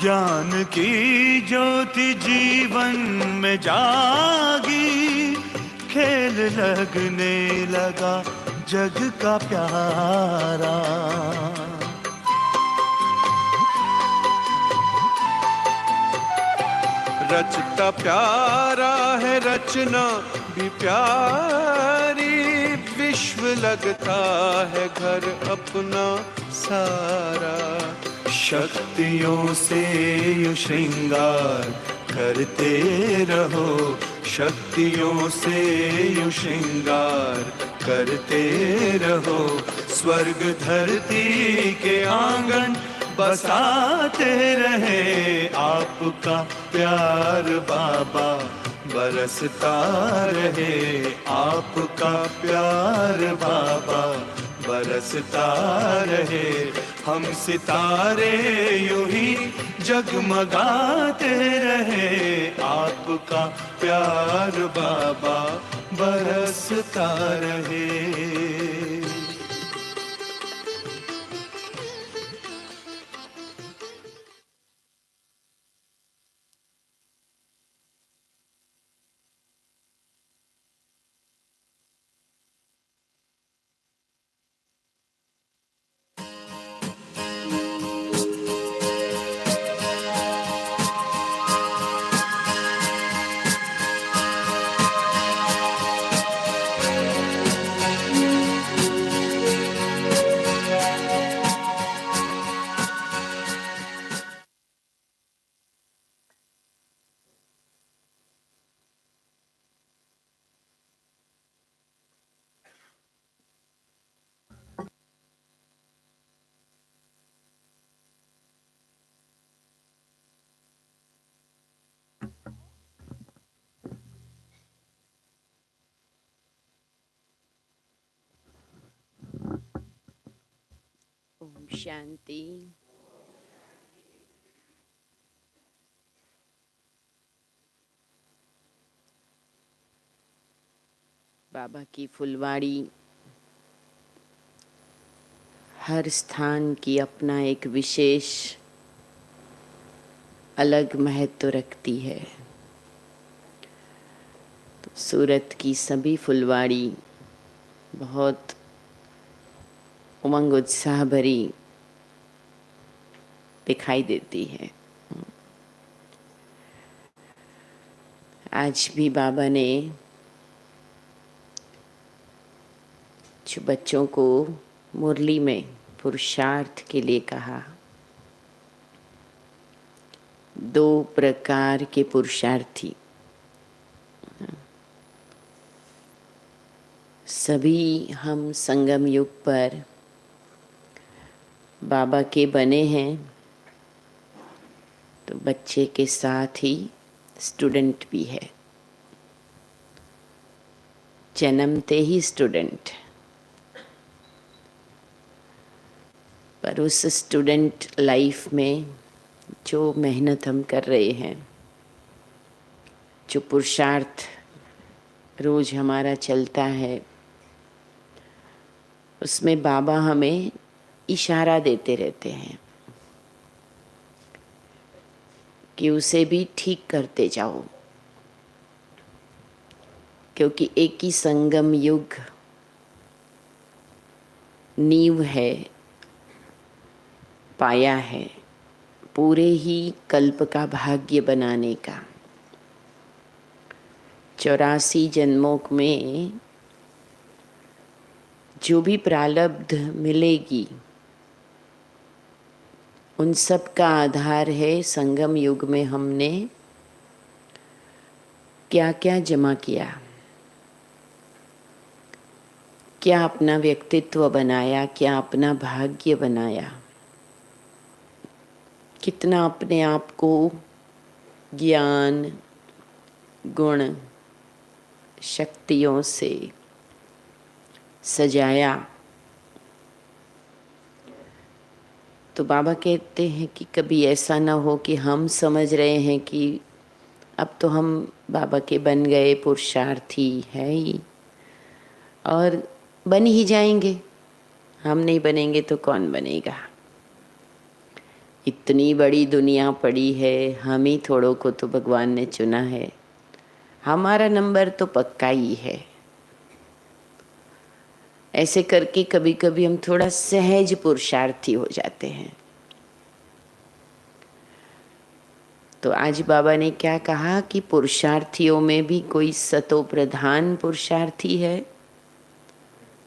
ज्ञान की ज्योति जीवन में जागी, खेल लगने लगा जग का प्यारा। रचता प्यारा है रचना भी प्यारी, विश्व लगता है घर अपना सारा। शक्तियों से यू श्रृंगार करते रहो, शक्तियों से यू श्रृंगार करते रहो। स्वर्ग धरती के आंगन बसाते रहे, आपका प्यार बाबा बरसता रहे, आपका प्यार बाबा बरसता रहे। हम सितारे यूं ही जगमगाते रहे, आपका प्यार बाबा बरसता रहे। ओम शांति। बाबा की फुलवाड़ी हर स्थान की अपना एक विशेष अलग महत्व रखती है। तो सूरत की सभी फुलवाड़ी बहुत उमंग उत्साह भरी दिखाई देती है। आज भी बाबा ने जो बच्चों को मुरली में पुरुषार्थ के लिए कहा, 2 प्रकार के पुरुषार्थी, सभी हम संगम युग पर बाबा के बने हैं। तो बच्चे के साथ ही स्टूडेंट भी है, जन्मते ही स्टूडेंट। पर उस स्टूडेंट लाइफ में जो मेहनत हम कर रहे हैं, जो पुरुषार्थ रोज हमारा चलता है, उसमें बाबा हमें इशारा देते रहते हैं कि उसे भी ठीक करते जाओ, क्योंकि एक ही संगम युग नींव है, पाया है पूरे ही कल्प का भाग्य बनाने का। 84 जन्मों में जो भी प्रारब्ध मिलेगी, उन सब का आधार है संगम युग में हमने क्या क्या जमा किया, क्या अपना व्यक्तित्व बनाया, क्या अपना भाग्य बनाया, कितना अपने आप को ज्ञान गुण शक्तियों से सजाया। तो बाबा कहते हैं कि कभी ऐसा ना हो कि हम समझ रहे हैं कि अब तो हम बाबा के बन गए, पुरुषार्थी है ही और बन ही जाएंगे, हम नहीं बनेंगे तो कौन बनेगा। इतनी बड़ी दुनिया पड़ी है, हम ही थोड़ों को तो भगवान ने चुना है, हमारा नंबर तो पक्का ही है। ऐसे करके कभी कभी हम थोड़ा सहज पुरुषार्थी हो जाते हैं। तो आज बाबा ने क्या कहा कि पुरुषार्थियों में भी कोई सतो प्रधान पुरुषार्थी है,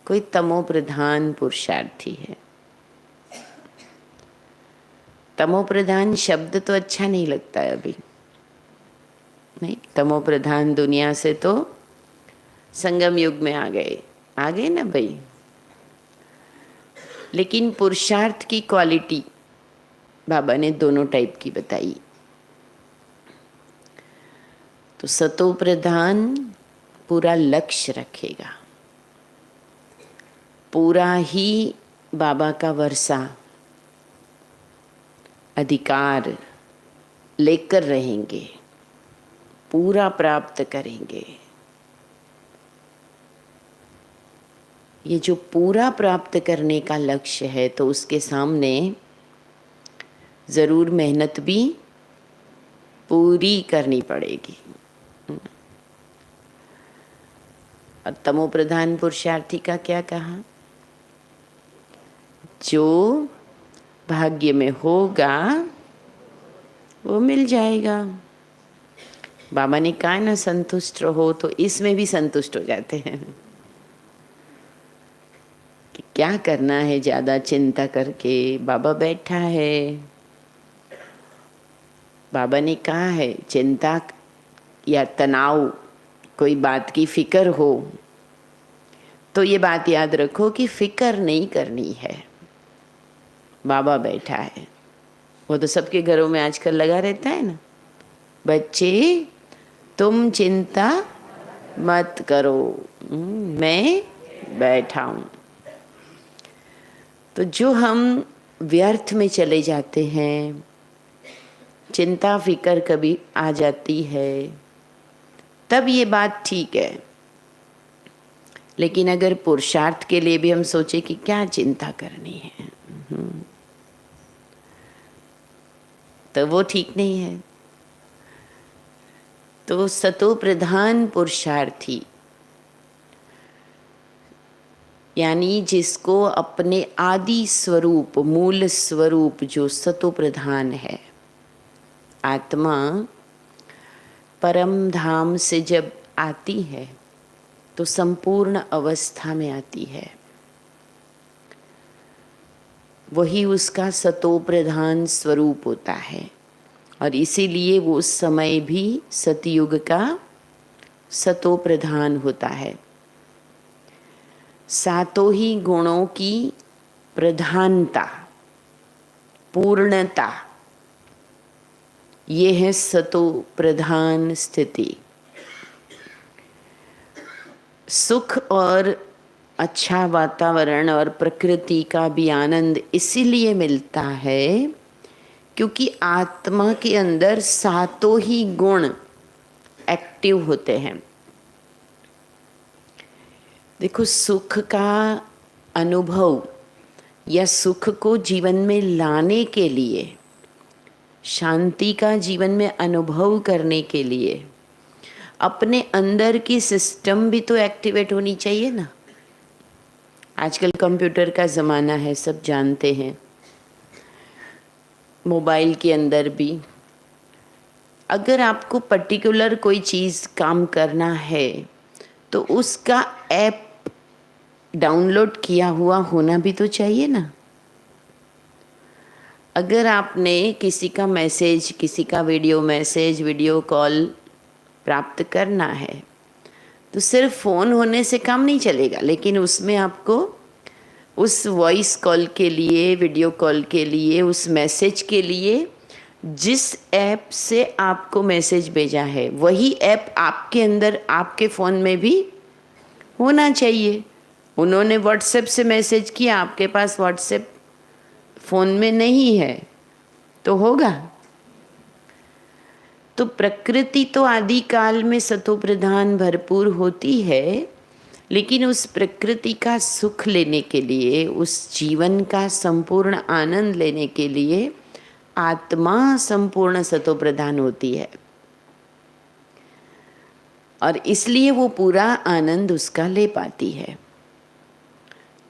कोई तमो प्रधान पुरुषार्थी है। तमो प्रधान शब्द तो अच्छा नहीं लगता है अभी, नहीं, तमो प्रधान दुनिया से तो संगम युग में आ गए ना भाई। लेकिन पुरुषार्थ की क्वालिटी बाबा ने दोनों टाइप की बताई। तो सतो प्रधान पूरा लक्ष्य रखेगा, पूरा ही बाबा का वर्षा अधिकार लेकर रहेंगे, पूरा प्राप्त करेंगे। ये जो पूरा प्राप्त करने का लक्ष्य है, तो उसके सामने जरूर मेहनत भी पूरी करनी पड़ेगी। और तमो प्रधान पुरुषार्थी का क्या कहा? जो भाग्य में होगा वो मिल जाएगा। बाबा ने कहा ना संतुष्ट रहो, तो इसमें भी संतुष्ट हो जाते हैं कि क्या करना है ज्यादा चिंता करके। बाबा बैठा है, बाबा ने कहा है चिंता या तनाव, कोई बात की फिक्र हो तो ये बात याद रखो कि फिक्र नहीं करनी है, बाबा बैठा है। वो तो सबके घरों में आजकल लगा रहता है ना, बच्चे तुम चिंता मत करो, मैं बैठा हूँ। तो जो हम व्यर्थ में चले जाते हैं, चिंता फिक्र कभी आ जाती है, तब ये बात ठीक है। लेकिन अगर पुरुषार्थ के लिए भी हम सोचे कि क्या चिंता करनी है, तो वो ठीक नहीं है। तो सतो प्रधान पुरुषार्थी यानी जिसको अपने आदि स्वरूप, मूल स्वरूप जो सतो प्रधान है, आत्मा परम धाम से जब आती है तो संपूर्ण अवस्था में आती है, वही उसका सतो प्रधान स्वरूप होता है। और इसीलिए वो उस समय भी सतयुग का सतो प्रधान होता है। सातों ही गुणों की प्रधानता, पूर्णता, ये है सतो प्रधान स्थिति। सुख और अच्छा वातावरण और प्रकृति का भी आनंद इसीलिए मिलता है क्योंकि आत्मा के अंदर सातों ही गुण एक्टिव होते हैं। देखो, सुख का अनुभव या सुख को जीवन में लाने के लिए, शांति का जीवन में अनुभव करने के लिए अपने अंदर की सिस्टम भी तो एक्टिवेट होनी चाहिए ना। आजकल कंप्यूटर का ज़माना है, सब जानते हैं। मोबाइल के अंदर भी अगर आपको पर्टिकुलर कोई चीज़ काम करना है तो उसका ऐप डाउनलोड किया हुआ होना भी तो चाहिए ना। अगर आपने किसी का मैसेज, किसी का वीडियो मैसेज, वीडियो कॉल प्राप्त करना है तो सिर्फ फ़ोन होने से काम नहीं चलेगा, लेकिन उसमें आपको उस वॉइस कॉल के लिए, वीडियो कॉल के लिए, उस मैसेज के लिए जिस ऐप से आपको मैसेज भेजा है वही ऐप आपके अंदर, आपके फ़ोन में भी होना चाहिए। उन्होंने व्हाट्सएप से मैसेज किया, आपके पास व्हाट्सएप फ़ोन में नहीं है तो होगा। तो प्रकृति तो आदि काल में सतो प्रधान भरपूर होती है, लेकिन उस प्रकृति का सुख लेने के लिए, उस जीवन का संपूर्ण आनंद लेने के लिए आत्मा संपूर्ण सतो प्रधान होती है और इसलिए वो पूरा आनंद उसका ले पाती है।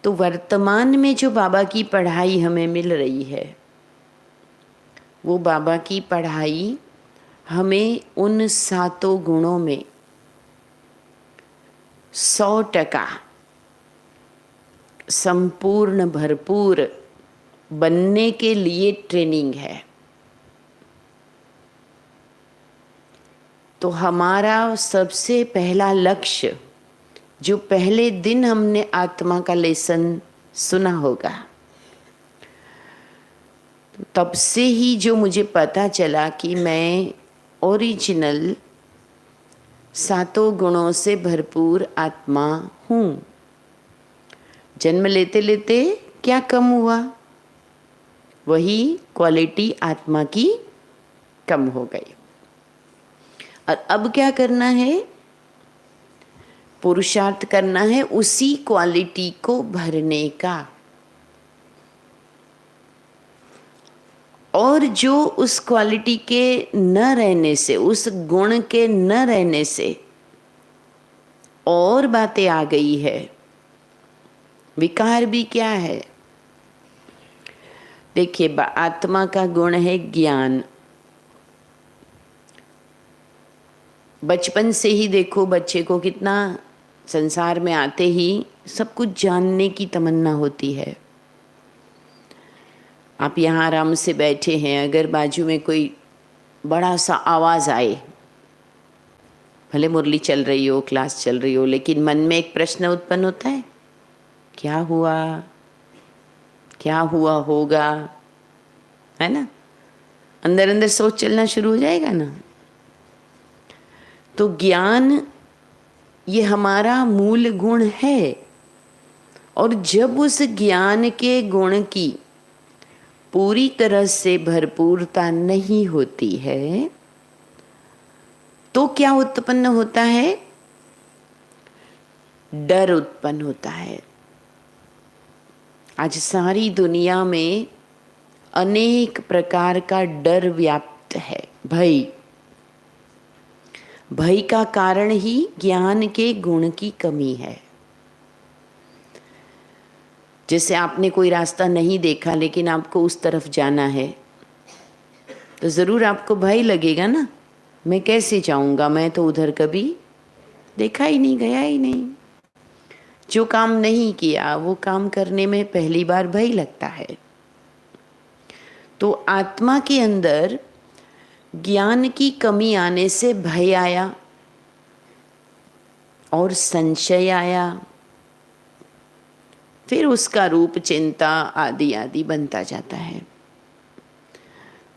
तो वर्तमान में जो बाबा की पढ़ाई हमें मिल रही है, वो बाबा की पढ़ाई हमें उन सातों गुणों में 100% संपूर्ण भरपूर बनने के लिए ट्रेनिंग है। तो हमारा सबसे पहला लक्ष्य, जो पहले दिन हमने आत्मा का लेसन सुना होगा, तब से ही जो मुझे पता चला कि मैं ओरिजिनल सातों गुणों से भरपूर आत्मा हूँ। जन्म लेते लेते क्या कम हुआ? वही क्वालिटी आत्मा की कम हो गई। और अब क्या करना है? पुरुषार्थ करना है उसी क्वालिटी को भरने का। और जो उस क्वालिटी के न रहने से, उस गुण के न रहने से और बातें आ गई है। विकार भी क्या है? देखिए, आत्मा का गुण है ज्ञान। बचपन से ही देखो बच्चे को कितना संसार में आते ही सब कुछ जानने की तमन्ना होती है। आप यहाँ आराम से बैठे हैं, अगर बाजू में कोई बड़ा सा आवाज़ आए, भले मुरली चल रही हो, क्लास चल रही हो, लेकिन मन में एक प्रश्न उत्पन्न होता है, क्या हुआ, क्या हुआ होगा, है ना? अंदर अंदर सोच चलना शुरू हो जाएगा ना। तो ज्ञान ये हमारा मूल गुण है। और जब उस ज्ञान के गुण की पूरी तरह से भरपूरता नहीं होती है, तो क्या उत्पन्न होता है? डर उत्पन्न होता है। आज सारी दुनिया में अनेक प्रकार का डर व्याप्त है। भय का कारण ही ज्ञान के गुण की कमी है। जैसे आपने कोई रास्ता नहीं देखा लेकिन आपको उस तरफ जाना है, तो ज़रूर आपको भय लगेगा ना, मैं कैसे जाऊंगा, मैं तो उधर कभी देखा ही नहीं, गया ही नहीं। जो काम नहीं किया वो काम करने में पहली बार भय लगता है। तो आत्मा के अंदर ज्ञान की कमी आने से भय आया और संशय आया, फिर उसका रूप चिंता आदि आदि बनता जाता है।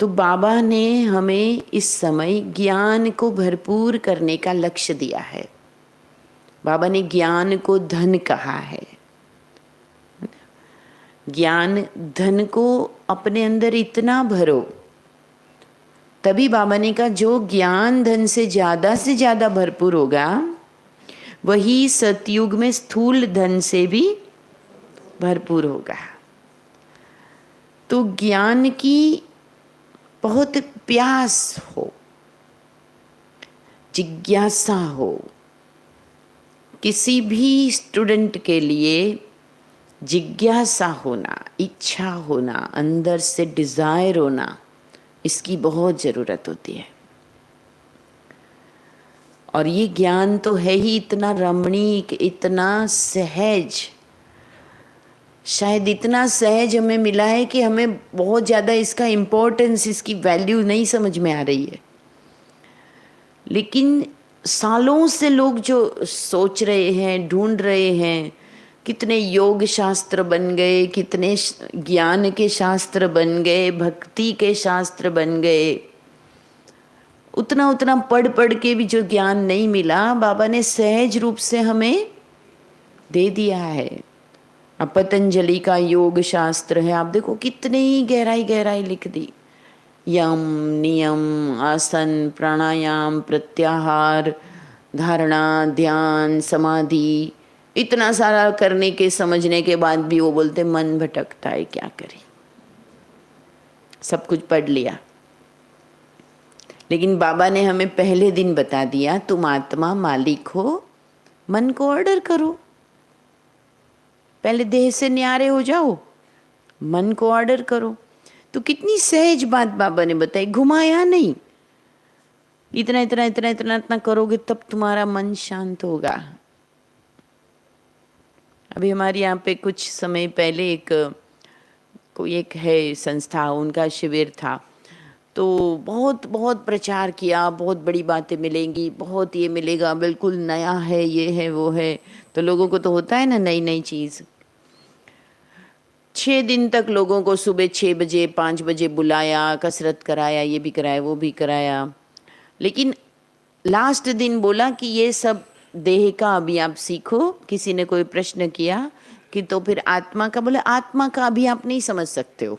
तो बाबा ने हमें इस समय ज्ञान को भरपूर करने का लक्ष्य दिया है। बाबा ने ज्ञान को धन कहा है। ज्ञान धन को अपने अंदर इतना भरो, तभी बाबा ने कहा जो ज्ञान धन से ज़्यादा भरपूर होगा, वही सतयुग में स्थूल धन से भी भरपूर होगा। तो ज्ञान की बहुत प्यास हो, जिज्ञासा हो। किसी भी स्टूडेंट के लिए जिज्ञासा होना, इच्छा होना, अंदर से डिज़ायर होना, इसकी बहुत ज़रूरत होती है। और ये ज्ञान तो है ही इतना रमणीक, इतना सहज, शायद इतना सहज हमें मिला है कि हमें बहुत ज़्यादा इसका इम्पोर्टेंस, इसकी वैल्यू नहीं समझ में आ रही है। लेकिन सालों से लोग जो सोच रहे हैं, ढूंढ रहे हैं, कितने योग शास्त्र बन गए, कितने ज्ञान के शास्त्र बन गए, भक्ति के शास्त्र बन गए, उतना पढ़ के भी जो ज्ञान नहीं मिला, बाबा ने सहज रूप से हमें दे दिया है। अब पतंजलि का योग शास्त्र है, आप देखो कितने ही गहराई लिख दी। यम, नियम, आसन, प्राणायाम, प्रत्याहार, धारणा, ध्यान, समाधि, इतना सारा करने के समझने के बाद भी वो बोलते मन भटकता है, क्या करें। सब कुछ पढ़ लिया, लेकिन बाबा ने हमें पहले दिन बता दिया तुम आत्मा मालिक हो, मन को ऑर्डर करो। पहले देह से न्यारे हो जाओ, मन को ऑर्डर करो। तो कितनी सहज बात बाबा ने बताई, घुमाया नहीं। इतना इतना इतना इतना इतना करोगे तब तुम्हारा मन शांत होगा। अभी हमारे यहाँ पे कुछ समय पहले कोई एक है संस्था, उनका शिविर था, तो बहुत बहुत प्रचार किया, बहुत बड़ी बातें मिलेंगी, बहुत ये मिलेगा, बिल्कुल नया है, ये है वो है। तो लोगों को तो होता है ना नई नई चीज़। 6 दिन तक लोगों को सुबह 6 बजे 5 बजे बुलाया, कसरत कराया, ये भी कराया वो भी कराया, लेकिन लास्ट दिन बोला कि ये सब देह का अभी आप सीखो। किसी ने कोई प्रश्न किया कि तो फिर आत्मा का, बोले आत्मा का अभी आप नहीं समझ सकते हो,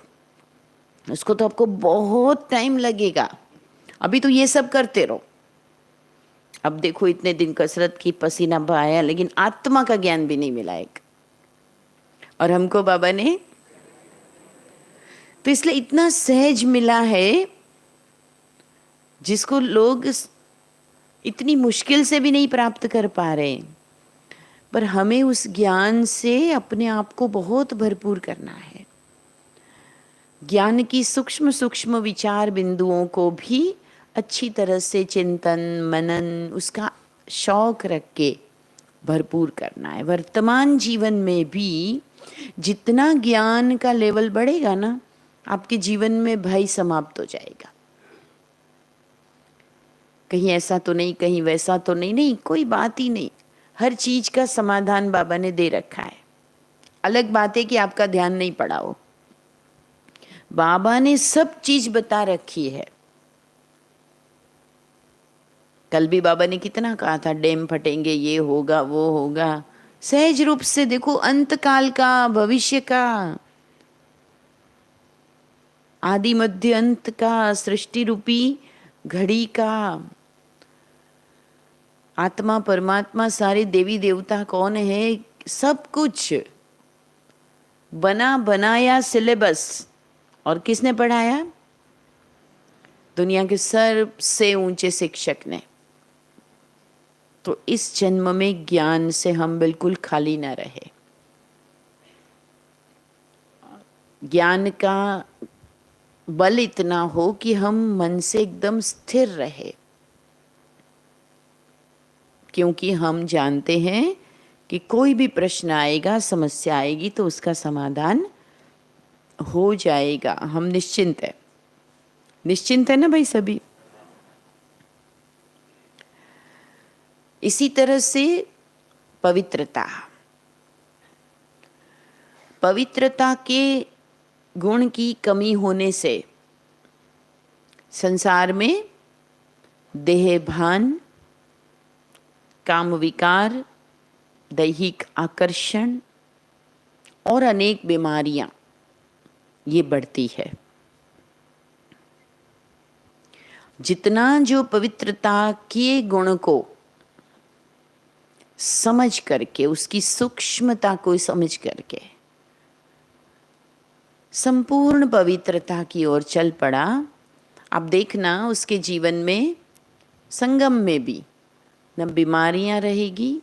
उसको तो आपको बहुत टाइम लगेगा, अभी तो ये सब करते रहो। अब देखो इतने दिन कसरत की, पसीना बहाया, लेकिन आत्मा का ज्ञान भी नहीं मिला एक। और हमको बाबा ने तो इसलिए इतना सहज मिला है, जिसको लोग इतनी मुश्किल से भी नहीं प्राप्त कर पा रहे। पर हमें उस ज्ञान से अपने आप को बहुत भरपूर करना है। ज्ञान की सूक्ष्म सूक्ष्म विचार बिंदुओं को भी अच्छी तरह से चिंतन मनन, उसका शौक रख के भरपूर करना है। वर्तमान जीवन में भी जितना ज्ञान का लेवल बढ़ेगा ना, आपके जीवन में भय समाप्त हो जाएगा। कहीं ऐसा तो नहीं, कहीं वैसा तो नहीं, नहीं कोई बात ही नहीं। हर चीज का समाधान बाबा ने दे रखा है। अलग बात है कि आपका ध्यान नहीं पड़ा हो, बाबा ने सब चीज बता रखी है। कल भी बाबा ने कितना कहा था, डैम फटेंगे, ये होगा वो होगा। सहज रूप से देखो, अंत काल का, भविष्य का, आदि मध्य अंत का, सृष्टि रूपी घड़ी का, आत्मा परमात्मा सारे देवी देवता कौन है, सब कुछ बना बनाया सिलेबस। और किसने पढ़ाया? दुनिया के सबसे ऊंचे शिक्षक ने। तो इस जन्म में ज्ञान से हम बिल्कुल खाली ना रहे। ज्ञान का बल इतना हो कि हम मन से एकदम स्थिर रहे, क्योंकि हम जानते हैं कि कोई भी प्रश्न आएगा, समस्या आएगी तो उसका समाधान हो जाएगा। हम निश्चिंत है, निश्चिंत है ना भाई सभी। इसी तरह से पवित्रता, पवित्रता के गुण की कमी होने से संसार में देह भान, काम विकार, दैहिक आकर्षण और अनेक बीमारियां ये बढ़ती है। जितना जो पवित्रता के गुण को समझ करके, उसकी सूक्ष्मता को समझ करके संपूर्ण पवित्रता की ओर चल पड़ा, आप देखना उसके जीवन में संगम में भी न बीमारियां रहेगी,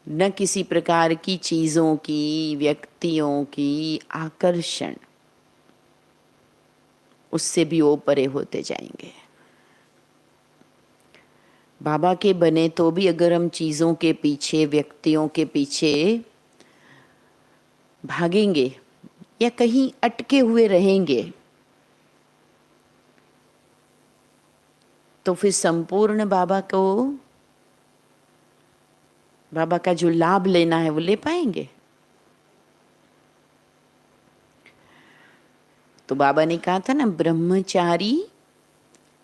न किसी प्रकार की चीजों की, व्यक्तियों की आकर्षण, उससे भी वो परे होते जाएंगे। बाबा के बने तो भी अगर हम चीजों के पीछे, व्यक्तियों के पीछे भागेंगे या कहीं अटके हुए रहेंगे, तो फिर संपूर्ण बाबा को, बाबा का जो लाभ लेना है वो ले पाएंगे? तो बाबा ने कहा था ना, ब्रह्मचारी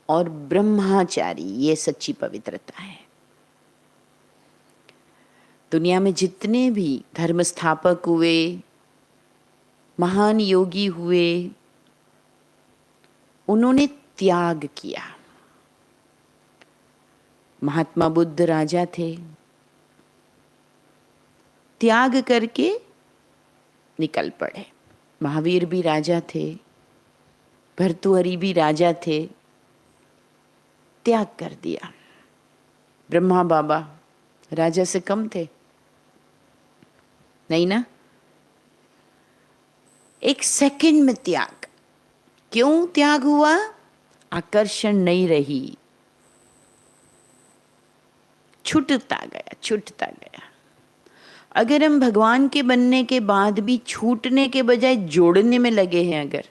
और ब्रह्माचारी, ये सच्ची पवित्रता है। दुनिया में जितने भी धर्म स्थापक हुए, महान योगी हुए, उन्होंने त्याग किया। महात्मा बुद्ध राजा थे, त्याग करके निकल पड़े। महावीर भी राजा थे, भर्तृहरि भी राजा थे, त्याग कर दिया। ब्रह्मा बाबा राजा से कम थे? नहीं ना। एक सेकंड में त्याग। क्यों त्याग हुआ? आकर्षण नहीं रही, छूटता गया, छूटता गया। अगर हम भगवान के बनने के बाद भी छूटने के बजाय जोड़ने में लगे हैं अगर,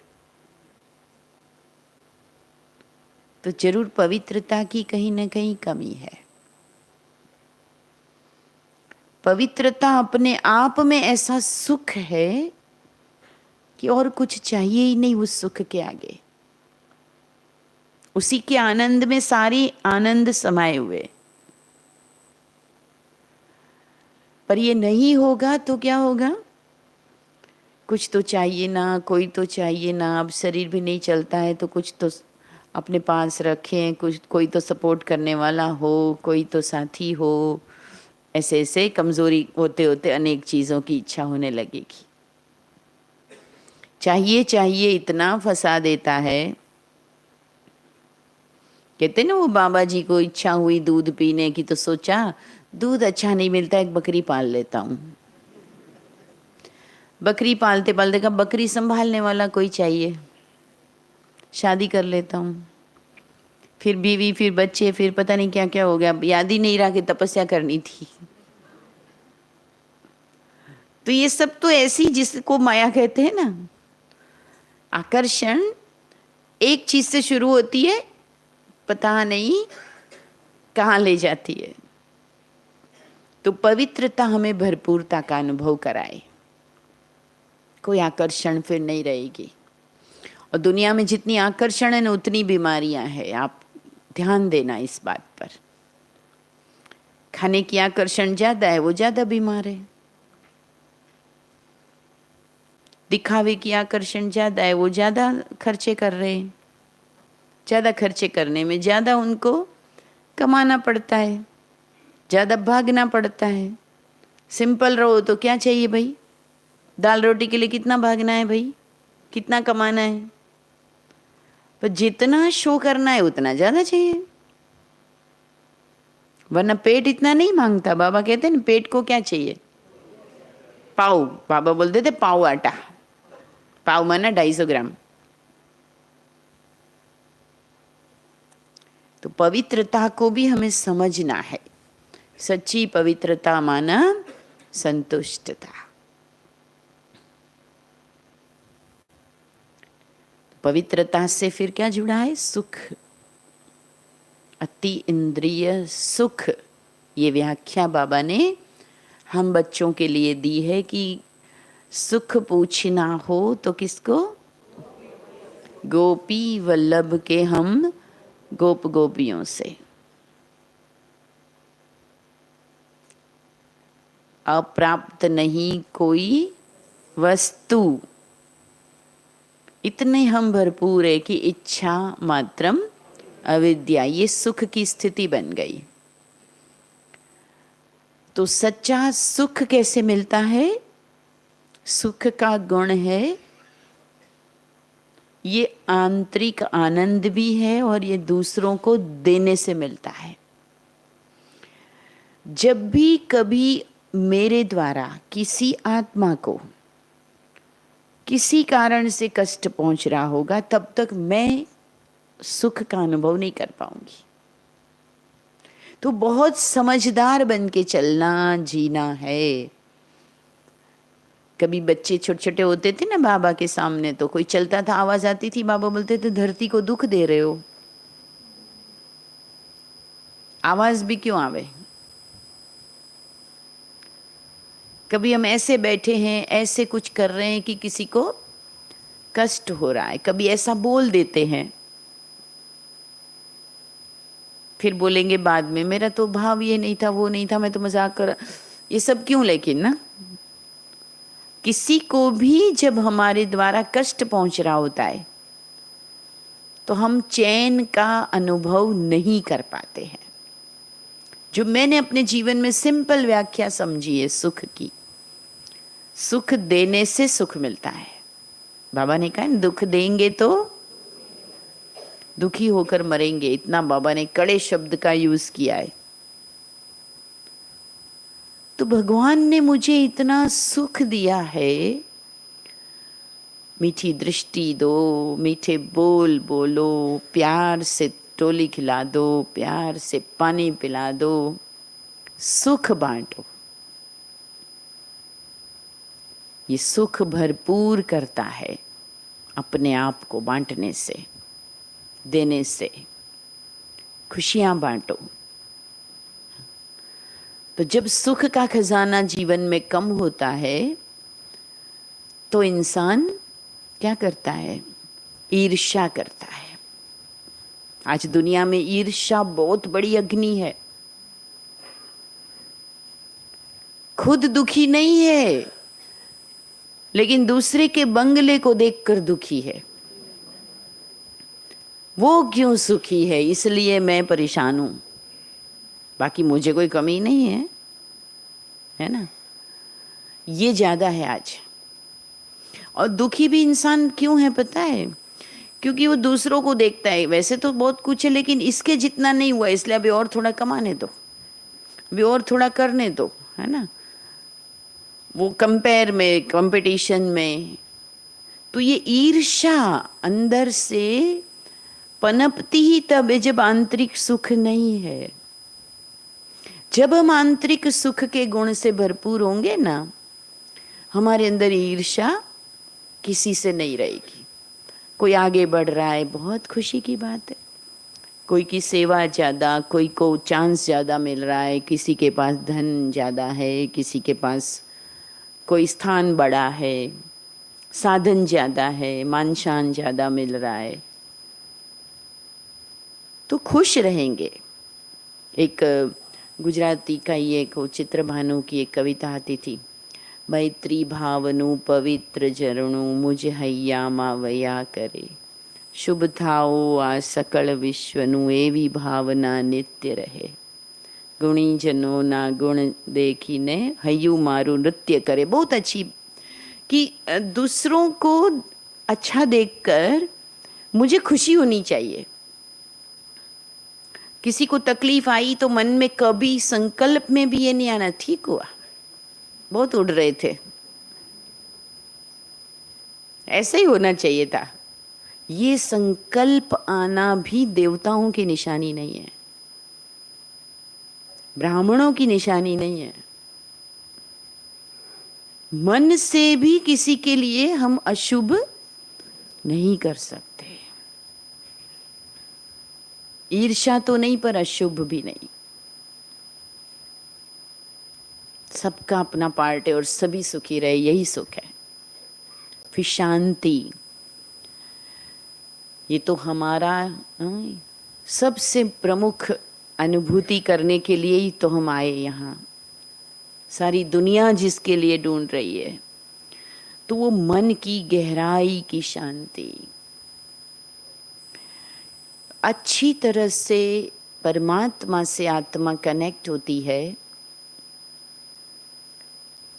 तो जरूर पवित्रता की कहीं ना कहीं कमी है। पवित्रता अपने आप में ऐसा सुख है कि और कुछ चाहिए ही नहीं उस सुख के आगे। उसी के आनंद में सारी आनंद समाये हुए। पर ये नहीं होगा तो क्या होगा? कुछ तो चाहिए ना, कोई तो चाहिए ना। अब शरीर भी नहीं चलता है तो कुछ तो अपने पास रखें, कुछ कोई तो सपोर्ट करने वाला हो, कोई तो साथी हो। ऐसे ऐसे कमजोरी होते होते अनेक चीजों की इच्छा होने लगेगी। चाहिए चाहिए इतना फंसा देता है। कहते ना वो बाबा जी को इच्छा हुई दूध पीने की तो सोचा दूध अच्छा नहीं मिलता, एक बकरी पाल लेता हूं। बकरी पालते पालते कहा बकरी संभालने वाला कोई चाहिए, शादी कर लेता हूं। फिर बीवी, फिर बच्चे, फिर पता नहीं क्या क्या हो गया, याद ही नहीं रहा कि तपस्या करनी थी। तो ये सब तो ऐसी जिसको माया कहते हैं ना। आकर्षण एक चीज से शुरू होती है, पता नहीं कहाँ ले जाती है। तो पवित्रता हमें भरपूरता का अनुभव कराए, कोई आकर्षण फिर नहीं रहेगी। और दुनिया में जितनी आकर्षण है ना उतनी बीमारियां हैं। आप ध्यान देना इस बात पर। खाने की आकर्षण ज्यादा है, वो ज्यादा बीमार है। दिखावे की आकर्षण ज्यादा है, वो ज्यादा खर्चे कर रहे हैं। ज्यादा खर्चे करने में ज्यादा उनको कमाना पड़ता है, ज्यादा भागना पड़ता है। सिंपल रहो तो क्या चाहिए भाई? दाल रोटी के लिए कितना भागना है भाई, कितना कमाना है। पर जितना शो करना है उतना ज्यादा चाहिए, वरना पेट इतना नहीं मांगता। बाबा कहते हैं ना पेट को क्या चाहिए? पाव। बाबा बोलते थे पाव आटा। पाव माना 250 ग्राम। तो पवित्रता को भी हमें समझना है। सच्ची पवित्रता माना संतुष्टता। पवित्रता से फिर क्या जुड़ा है? सुख, अति इंद्रिय सुख। ये व्याख्या बाबा ने हम बच्चों के लिए दी है कि सुख पूछना हो तो किसको? गोपी वल्लभ के हम गोप गोपियों से। अप्राप्त नहीं कोई वस्तु, इतने हम भरपूर है कि इच्छा मात्रम अविद्या, ये सुख की स्थिति बन गई। तो सच्चा सुख कैसे मिलता है? सुख का गुण है ये आंतरिक आनंद भी है और ये दूसरों को देने से मिलता है। जब भी कभी मेरे द्वारा किसी आत्मा को किसी कारण से कष्ट पहुंच रहा होगा तब तक मैं सुख का अनुभव नहीं कर पाऊंगी। तो बहुत समझदार बन के चलना, जीना है। कभी बच्चे छोटे छोटे होते थे ना बाबा के सामने, तो कोई चलता था, आवाज आती थी, बाबा बोलते थे धरती को दुख दे रहे हो। आवाज भी क्यों आवे? कभी हम ऐसे बैठे हैं, ऐसे कुछ कर रहे हैं कि किसी को कष्ट हो रहा है, कभी ऐसा बोल देते हैं, फिर बोलेंगे बाद में मेरा तो भाव ये नहीं था, वो नहीं था, मैं तो मजाक कर। ये सब क्यों? लेकिन ना किसी को भी जब हमारे द्वारा कष्ट पहुंच रहा होता है तो हम चैन का अनुभव नहीं कर पाते हैं। जो मैंने अपने जीवन में सिंपल व्याख्या समझी है सुख की, सुख देने से सुख मिलता है। बाबा ने कहा दुख देंगे तो दुखी होकर मरेंगे, इतना बाबा ने कड़े शब्द का यूज किया है। तो भगवान ने मुझे इतना सुख दिया है, मीठी दृष्टि दो, मीठे बोल बोलो, प्यार से टोली खिला दो, प्यार से पानी पिला दो, सुख बांटो। ये सुख भरपूर करता है अपने आप को बांटने से, देने से। खुशियां बांटो। तो जब सुख का खजाना जीवन में कम होता है तो इंसान क्या करता है? ईर्ष्या करता है। आज दुनिया में ईर्ष्या बहुत बड़ी अग्नि है। खुद दुखी नहीं है लेकिन दूसरे के बंगले को देखकर दुखी है। वो क्यों सुखी है इसलिए मैं परेशान हूं, बाकी मुझे कोई कमी नहीं है ना? ये ज्यादा है आज। और दुखी भी इंसान क्यों है पता है? क्योंकि वो दूसरों को देखता है, वैसे तो बहुत कुछ है लेकिन इसके जितना नहीं हुआ, इसलिए अभी और थोड़ा कमाने दो, अभी और थोड़ा करने दो, है ना? वो कंपेयर में, कंपटीशन में। तो ये ईर्ष्या अंदर से पनपती ही तब है जब आंतरिक सुख नहीं है। जब हम आंतरिक सुख के गुण से भरपूर होंगे ना, हमारे अंदर ईर्ष्या किसी से नहीं रहेगी। कोई आगे बढ़ रहा है, बहुत खुशी की बात है। कोई की सेवा ज्यादा, कोई को चांस ज्यादा मिल रहा है, किसी के पास धन ज्यादा है, किसी के पास कोई स्थान बड़ा है, साधन ज्यादा है, मान शान ज्यादा मिल रहा है, तो खुश रहेंगे। एक गुजराती का ये एक चित्र भानु की एक कविता आती थी, मैत्री भावनु पवित्र जरणु मुझ हैया मावया करे, शुभ थाओ आ सकल विश्वनु एवी भावना नित्य रहे, गुणीजनों ना गुण देखीने हयु मारू नृत्य करे। बहुत अच्छी, कि दूसरों को अच्छा देखकर मुझे खुशी होनी चाहिए। किसी को तकलीफ आई तो मन में कभी संकल्प में भी ये नहीं आना ठीक हुआ, बहुत उड़ रहे थे, ऐसे ही होना चाहिए था। ये संकल्प आना भी देवताओं की निशानी नहीं है, ब्राह्मणों की निशानी नहीं है। मन से भी किसी के लिए हम अशुभ नहीं कर सकते। ईर्ष्या तो नहीं पर अशुभ भी नहीं। सबका अपना पार्ट है और सभी सुखी रहे, यही सुख है। फिर शांति, ये तो हमारा सबसे प्रमुख अनुभूति करने के लिए ही तो हम आए यहाँ। सारी दुनिया जिसके लिए ढूंढ रही है, तो वो मन की गहराई की शांति, अच्छी तरह से परमात्मा से आत्मा कनेक्ट होती है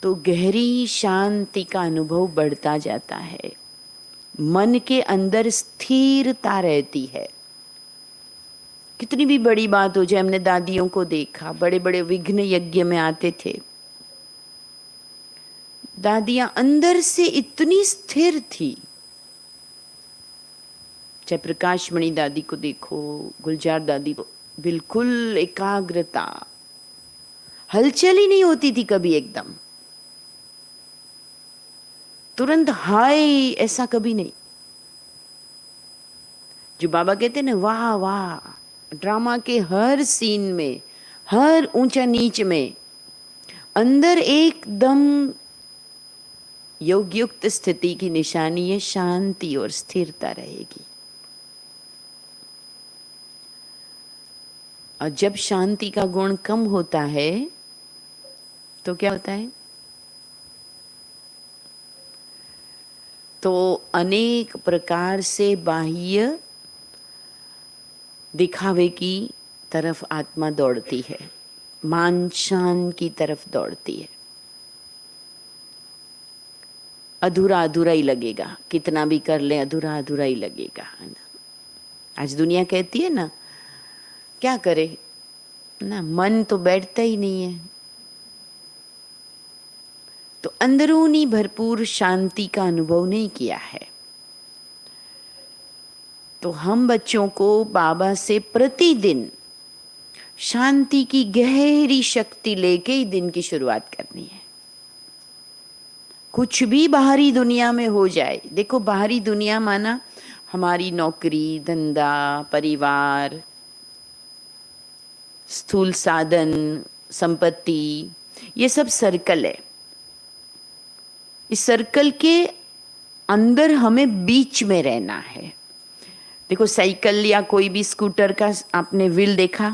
तो गहरी शांति का अनुभव बढ़ता जाता है। मन के अंदर स्थिरता रहती है। कितनी भी बड़ी बात हो जाए, हमने दादियों को देखा, बड़े बड़े विघ्न यज्ञ में आते थे, दादियां अंदर से इतनी स्थिर थी। चाहे प्रकाश मणि दादी को देखो, गुलजार दादी को, बिल्कुल एकाग्रता, हलचल ही नहीं होती थी कभी, एकदम तुरंत हाय, ऐसा कभी नहीं। जो बाबा कहते हैं ना, वाह वाह, ड्रामा के हर सीन में, हर ऊंचा नीच में अंदर एकदम योगयुक्त स्थिति की निशानी है, शांति और स्थिरता रहेगी। और जब शांति का गुण कम होता है तो क्या होता है? तो अनेक प्रकार से बाह्य दिखावे की तरफ आत्मा दौड़ती है, मान शान की तरफ दौड़ती है। अधूरा अधूरा ही लगेगा, कितना भी कर ले अधूरा अधूरा ही लगेगा, है ना। आज दुनिया कहती है ना, क्या करे ना, मन तो बैठता ही नहीं है। तो अंदरूनी भरपूर शांति का अनुभव नहीं किया है। तो हम बच्चों को बाबा से प्रतिदिन शांति की गहरी शक्ति लेके ही दिन की शुरुआत करनी है। कुछ भी बाहरी दुनिया में हो जाए, देखो बाहरी दुनिया माना हमारी नौकरी, धंधा, परिवार, स्थूल साधन, संपत्ति, ये सब सर्कल है। इस सर्कल के अंदर हमें बीच में रहना है। देखो साइकिल या कोई भी स्कूटर का आपने व्हील देखा,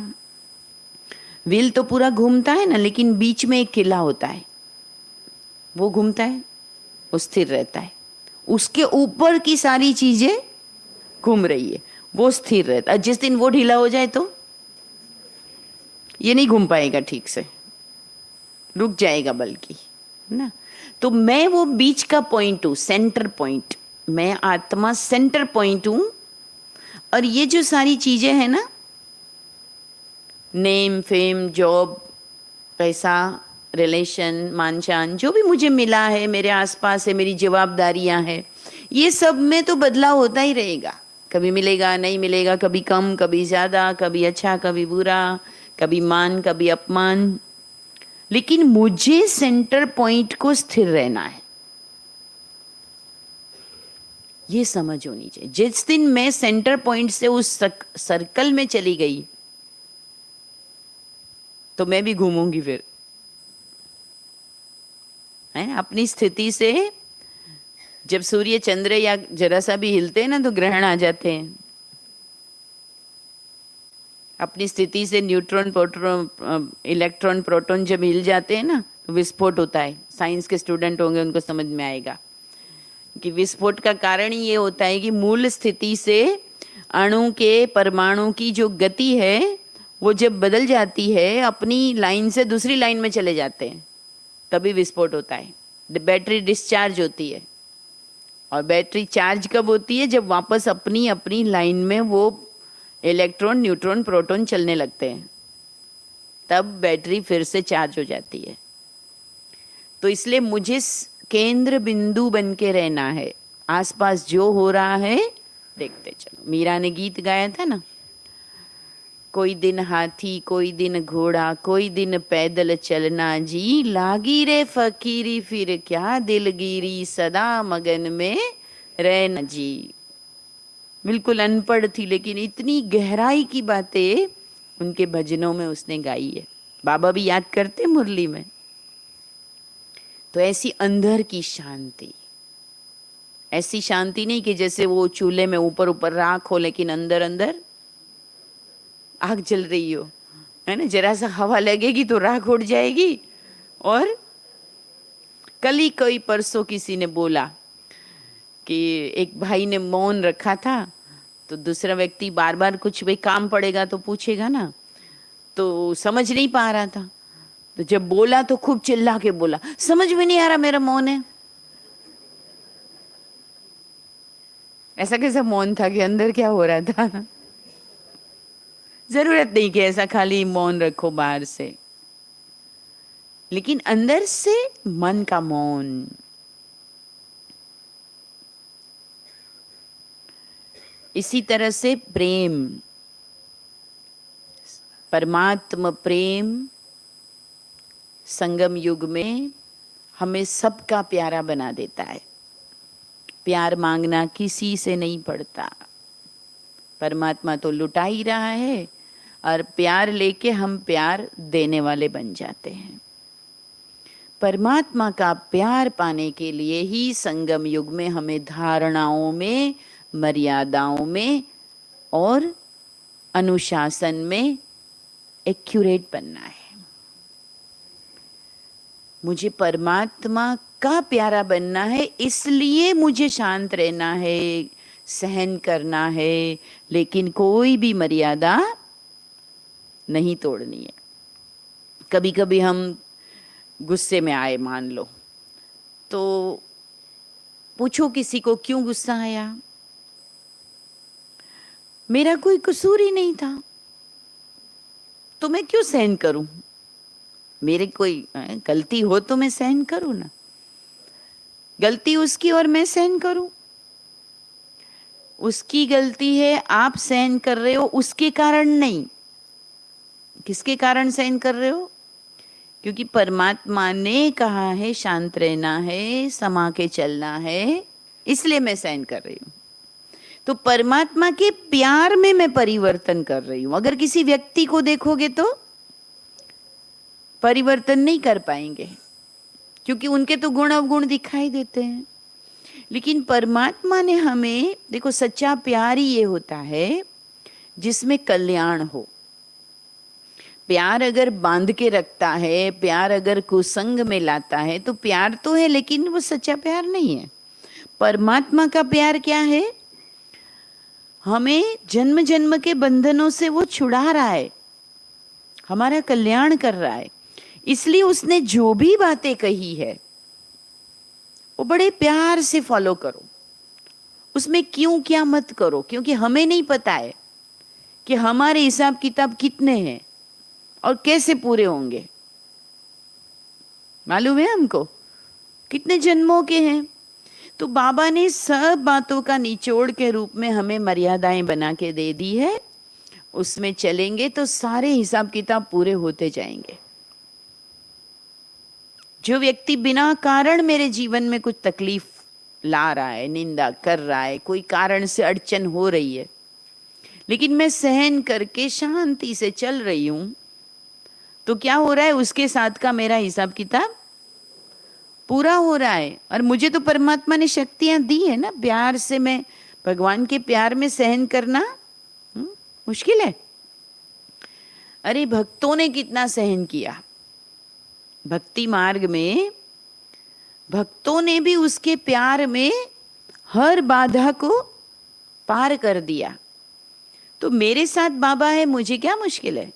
व्हील तो पूरा घूमता है ना, लेकिन बीच में एक किला होता है, वो घूमता है, वो स्थिर रहता है। उसके ऊपर की सारी चीजें घूम रही है, वो स्थिर रहता है। जिस दिन वो ढीला हो जाए तो ये नहीं घूम पाएगा ठीक से, रुक जाएगा बल्कि, ना। तो मैं वो बीच का पॉइंट हूं, सेंटर पॉइंट। मैं आत्मा सेंटर पॉइंट हूं। और ये जो सारी चीजें हैं ना, नेम, फेम, जॉब, पैसा, रिलेशन, मान शान, जो भी मुझे मिला है, मेरे आसपास है, मेरी जवाबदारियां हैं, ये सब में तो बदलाव होता ही रहेगा। कभी मिलेगा, नहीं मिलेगा, कभी कम, कभी ज्यादा, कभी अच्छा, कभी बुरा, कभी मान, कभी अपमान। लेकिन मुझे सेंटर पॉइंट को स्थिर रहना है, ये समझ होनी चाहिए। जिस दिन मैं सेंटर पॉइंट से उस सर्कल में चली गई तो मैं भी घूमूंगी फिर, है ना। अपनी स्थिति से जब सूर्य चंद्र या जरा सा भी हिलते हैं ना तो ग्रहण आ जाते हैं। अपनी स्थिति से न्यूट्रॉन, प्रोटॉन, इलेक्ट्रॉन, प्रोटॉन जब हिल जाते हैं ना तो विस्फोट होता है। साइंस के स्टूडेंट होंगे, उनको समझ में आएगा कि विस्फोट का कारण ही ये होता है कि मूल स्थिति से अणु के, परमाणु की जो गति है वो जब बदल जाती है, अपनी लाइन से दूसरी लाइन में चले जाते हैं, तभी विस्फोट होता है। बैटरी डिस्चार्ज होती है, और बैटरी चार्ज कब होती है? जब वापस अपनी अपनी लाइन में वो इलेक्ट्रॉन, न्यूट्रॉन, प्रोटॉन चलने लगते हैं, तब बैटरी फिर से चार्ज हो जाती है। तो इसलिए मुझे केंद्र बिंदु बन के रहना है। आसपास जो हो रहा है देखते चलो। मीरा ने गीत गाया था ना, कोई दिन हाथी, कोई दिन घोड़ा, कोई दिन पैदल चलना जी, लागी रे फकीरी फिर क्या दिलगिरी, सदा मगन में रहना जी। बिल्कुल अनपढ़ थी, लेकिन इतनी गहराई की बातें उनके भजनों में उसने गाई है। बाबा भी याद करते मुरली में। तो ऐसी अंदर की शांति, ऐसी शांति नहीं कि जैसे वो चूल्हे में ऊपर ऊपर राख हो लेकिन अंदर अंदर आग जल रही हो, है ना। जरा सा हवा लगेगी तो राख उड़ जाएगी। और कल ही कोई परसों किसी ने बोला कि एक भाई ने मौन रखा था, तो दूसरा व्यक्ति बार बार कुछ भी काम पड़ेगा तो पूछेगा ना, तो समझ नहीं पा रहा था। तो जब बोला तो खूब चिल्ला के बोला, समझ में नहीं आ रहा, मेरा मौन है। ऐसा कैसा मौन था कि अंदर क्या हो रहा था? जरूरत नहीं कि ऐसा खाली मौन रखो बाहर से, लेकिन अंदर से मन का मौन। इसी तरह से प्रेम, परमात्मा प्रेम संगम युग में हमें सबका प्यारा बना देता है। प्यार मांगना किसी से नहीं पड़ता। परमात्मा तो लुटा ही रहा है, और प्यार लेके हम प्यार देने वाले बन जाते हैं। परमात्मा का प्यार पाने के लिए ही संगम युग में हमें धारणाओं में, मर्यादाओं में और अनुशासन में एक्यूरेट बनना है। मुझे परमात्मा का प्यारा बनना है, इसलिए मुझे शांत रहना है, सहन करना है, लेकिन कोई भी मर्यादा नहीं तोड़नी है। कभी कभी हम गुस्से में आए मान लो, तो पूछो किसी को क्यों गुस्सा आया, मेरा कोई कसूर ही नहीं था, तो मैं क्यों सहन करूं? मेरे कोई गलती हो तो मैं सहन करूं ना, गलती उसकी और मैं सहन करूं। उसकी गलती है, आप सहन कर रहे हो उसके कारण नहीं। किसके कारण सहन कर रहे हो? क्योंकि परमात्मा ने कहा है शांत रहना है, समा के चलना है, इसलिए मैं सहन कर रही हूं। तो परमात्मा के प्यार में मैं परिवर्तन कर रही हूं। अगर किसी व्यक्ति को देखोगे तो परिवर्तन नहीं कर पाएंगे, क्योंकि उनके तो गुण अवगुण दिखाई देते हैं। लेकिन परमात्मा ने हमें, देखो सच्चा प्यार ही ये होता है जिसमें कल्याण हो। प्यार अगर बांध के रखता है, प्यार अगर कुसंग में लाता है, तो प्यार तो है लेकिन वो सच्चा प्यार नहीं है। परमात्मा का प्यार क्या है? हमें जन्म जन्म के बंधनों से वो छुड़ा रहा है, हमारा कल्याण कर रहा है। इसलिए उसने जो भी बातें कही है वो बड़े प्यार से फॉलो करो, उसमें क्यों क्या मत करो, क्योंकि हमें नहीं पता है कि हमारे हिसाब किताब कितने हैं और कैसे पूरे होंगे। मालूम है हमको कितने जन्मों के हैं। तो बाबा ने सब बातों का निचोड़ के रूप में हमें मर्यादाएं बना के दे दी है, उसमें चलेंगे तो सारे हिसाब किताब पूरे होते जाएंगे। जो व्यक्ति बिना कारण मेरे जीवन में कुछ तकलीफ ला रहा है, निंदा कर रहा है, कोई कारण से अड़चन हो रही है, लेकिन मैं सहन करके शांति से चल रही हूं, तो क्या हो रहा है? उसके साथ का मेरा हिसाब किताब पूरा हो रहा है। और मुझे तो परमात्मा ने शक्तियां दी है ना, प्यार से मैं भगवान के प्यार में सहन करना मुश्किल है। अरे भक्तों ने कितना सहन किया, भक्ति मार्ग में भक्तों ने भी उसके प्यार में हर बाधा को पार कर दिया। तो मेरे साथ बाबा है, मुझे क्या मुश्किल है?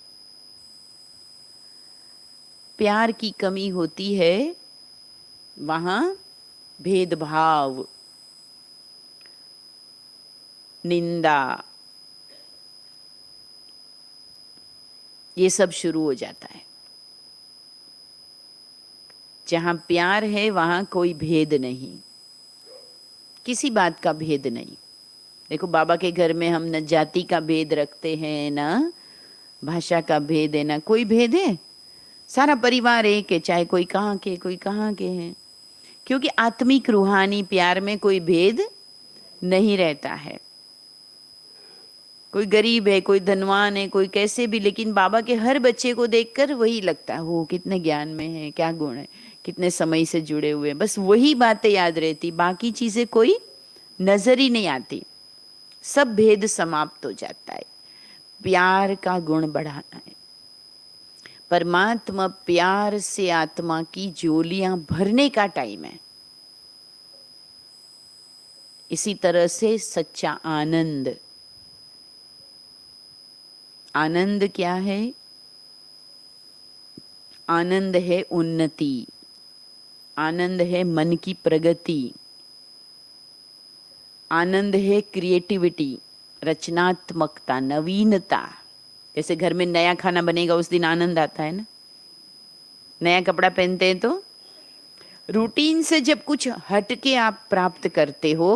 प्यार की कमी होती है वहां भेदभाव, निंदा, ये सब शुरू हो जाता है। जहां प्यार है वहां कोई भेद नहीं, किसी बात का भेद नहीं। देखो बाबा के घर में हम न जाति का भेद रखते हैं, न भाषा का भेद है, न कोई भेद है। सारा परिवार एक है, चाहे कोई कहाँ के कोई कहाँ के हैं, क्योंकि आत्मिक रूहानी प्यार में कोई भेद नहीं रहता है। कोई गरीब है, कोई धनवान है, कोई कैसे भी, लेकिन बाबा के हर बच्चे को देखकर वही लगता है वो कितने ज्ञान में है, क्या गुण है, कितने समय से जुड़े हुए, बस वही बातें याद रहती, बाकी चीजें कोई नजर ही नहीं आती। सब भेद समाप्त हो जाता है। प्यार का गुण बढ़ाना है। परमात्मा प्यार से आत्मा की झोलियां भरने का टाइम है। इसी तरह से सच्चा आनंद, आनंद क्या है? आनंद है उन्नति, आनंद है मन की प्रगति, आनंद है क्रिएटिविटी, रचनात्मकता, नवीनता। जैसे घर में नया खाना बनेगा उस दिन आनंद आता है ना, नया कपड़ा पहनते हैं तो। रूटीन से जब कुछ हटके आप प्राप्त करते हो,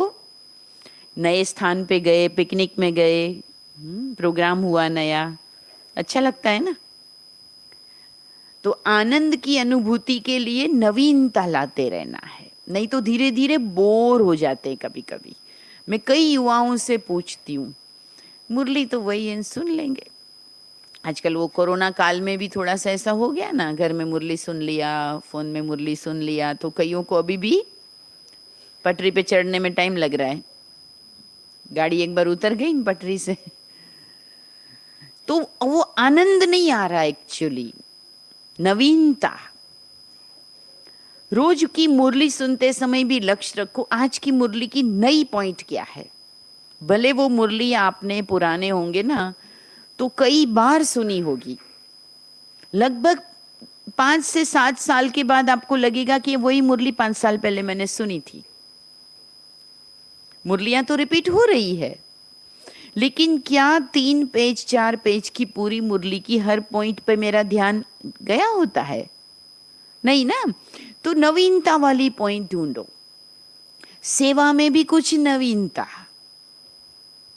नए स्थान पे गए, पिकनिक में गए, प्रोग्राम हुआ नया, अच्छा लगता है ना। तो आनंद की अनुभूति के लिए नवीनता लाते रहना है, नहीं तो धीरे धीरे बोर हो जाते हैं कभी कभी। मैं कई युवाओं से पूछती हूँ, मुरली तो वही है, सुन लेंगे। आजकल वो कोरोना काल में भी थोड़ा सा ऐसा हो गया ना, घर में मुरली सुन लिया, फोन में मुरली सुन लिया, तो कईयों को अभी भी पटरी पे चढ़ने में टाइम लग रहा है। गाड़ी एक बार उतर गई इन पटरी से तो वो आनंद नहीं आ रहा एक्चुअली, नवीनता। रोज की मुरली सुनते समय भी लक्ष्य रखो, आज की मुरली की नई पॉइंट क्या है। भले वो मुरली आपने पुराने होंगे ना तो कई बार सुनी होगी, लगभग 5 से 7 साल के बाद आपको लगेगा कि वही मुरली 5 साल पहले मैंने सुनी थी। मुरलियां तो रिपीट हो रही है, लेकिन क्या 3 पेज 4 पेज की पूरी मुरली की हर पॉइंट पे मेरा ध्यान गया होता है? नहीं ना। तो नवीनता वाली पॉइंट ढूंढो। सेवा में भी कुछ नवीनता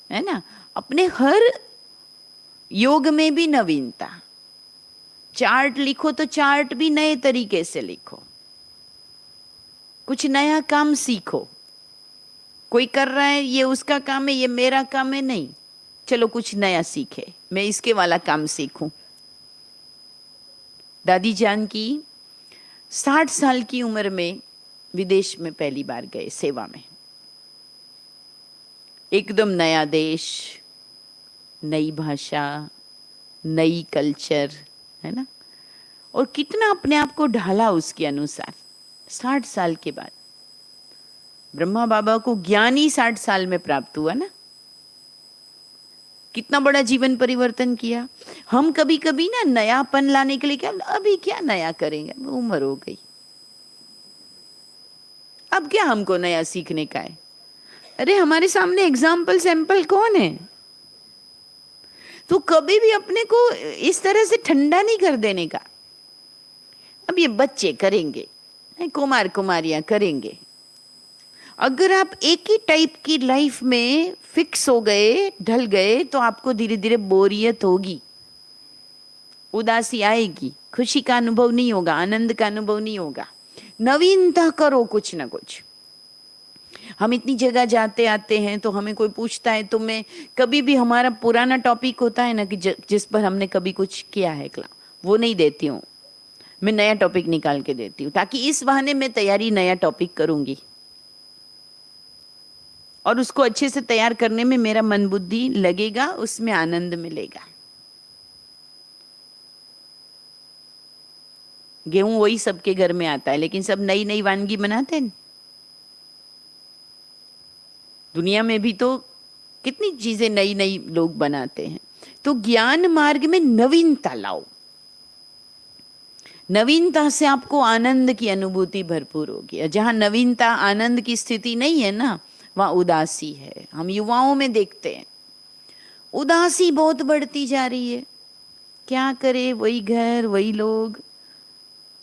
है ना, अपने हर योग में भी नवीनता। चार्ट लिखो तो चार्ट भी नए तरीके से लिखो, कुछ नया काम सीखो। कोई कर रहा है, ये उसका काम है, ये मेरा काम है, नहीं, चलो कुछ नया सीखे, मैं इसके वाला काम सीखूं। दादी जान की 60 साल की उम्र में विदेश में पहली बार गए सेवा में। एकदम नया देश, नई भाषा, नई कल्चर, है ना, और कितना अपने आप को ढाला उसके अनुसार। 60 साल के बाद ब्रह्मा बाबा को ज्ञान ही 60 साल में प्राप्त हुआ ना, कितना बड़ा जीवन परिवर्तन किया। हम कभी कभी ना नयापन लाने के लिए क्या, अभी क्या नया करेंगे, उम्र हो गई, अब क्या हमको नया सीखने का है। अरे हमारे सामने एग्जाम्पल सैंपल कौन है? तो कभी भी अपने को इस तरह से ठंडा नहीं कर देने का। अब ये बच्चे करेंगे, कुमार कुमारियां करेंगे। अगर आप एक ही टाइप की लाइफ में फिक्स हो गए, ढल गए, तो आपको धीरे धीरे बोरियत होगी, उदासी आएगी, खुशी का अनुभव नहीं होगा, आनंद का अनुभव नहीं होगा। नवीनता करो कुछ ना कुछ। हम इतनी जगह जाते आते हैं तो हमें कोई पूछता है, तो मैं कभी भी, हमारा पुराना टॉपिक होता है ना कि जिस पर हमने कभी कुछ किया है, वो नहीं देती हूँ, मैं नया टॉपिक निकाल के देती हूँ, ताकि इस बहाने मैं तैयारी नया टॉपिक करूंगी और उसको अच्छे से तैयार करने में मेरा मन बुद्धि लगेगा, उसमें आनंद मिलेगा। गेहूं वही सबके घर में आता है, लेकिन सब नई नई वानगी बनाते हैं। दुनिया में भी तो कितनी चीजें नई नई लोग बनाते हैं। तो ज्ञान मार्ग में नवीनता लाओ। नवीनता से आपको आनंद की अनुभूति भरपूर होगी। जहां नवीनता, आनंद की स्थिति नहीं है ना, वहां उदासी है। हम युवाओं में देखते हैं उदासी बहुत बढ़ती जा रही है। क्या करे, वही घर, वही लोग,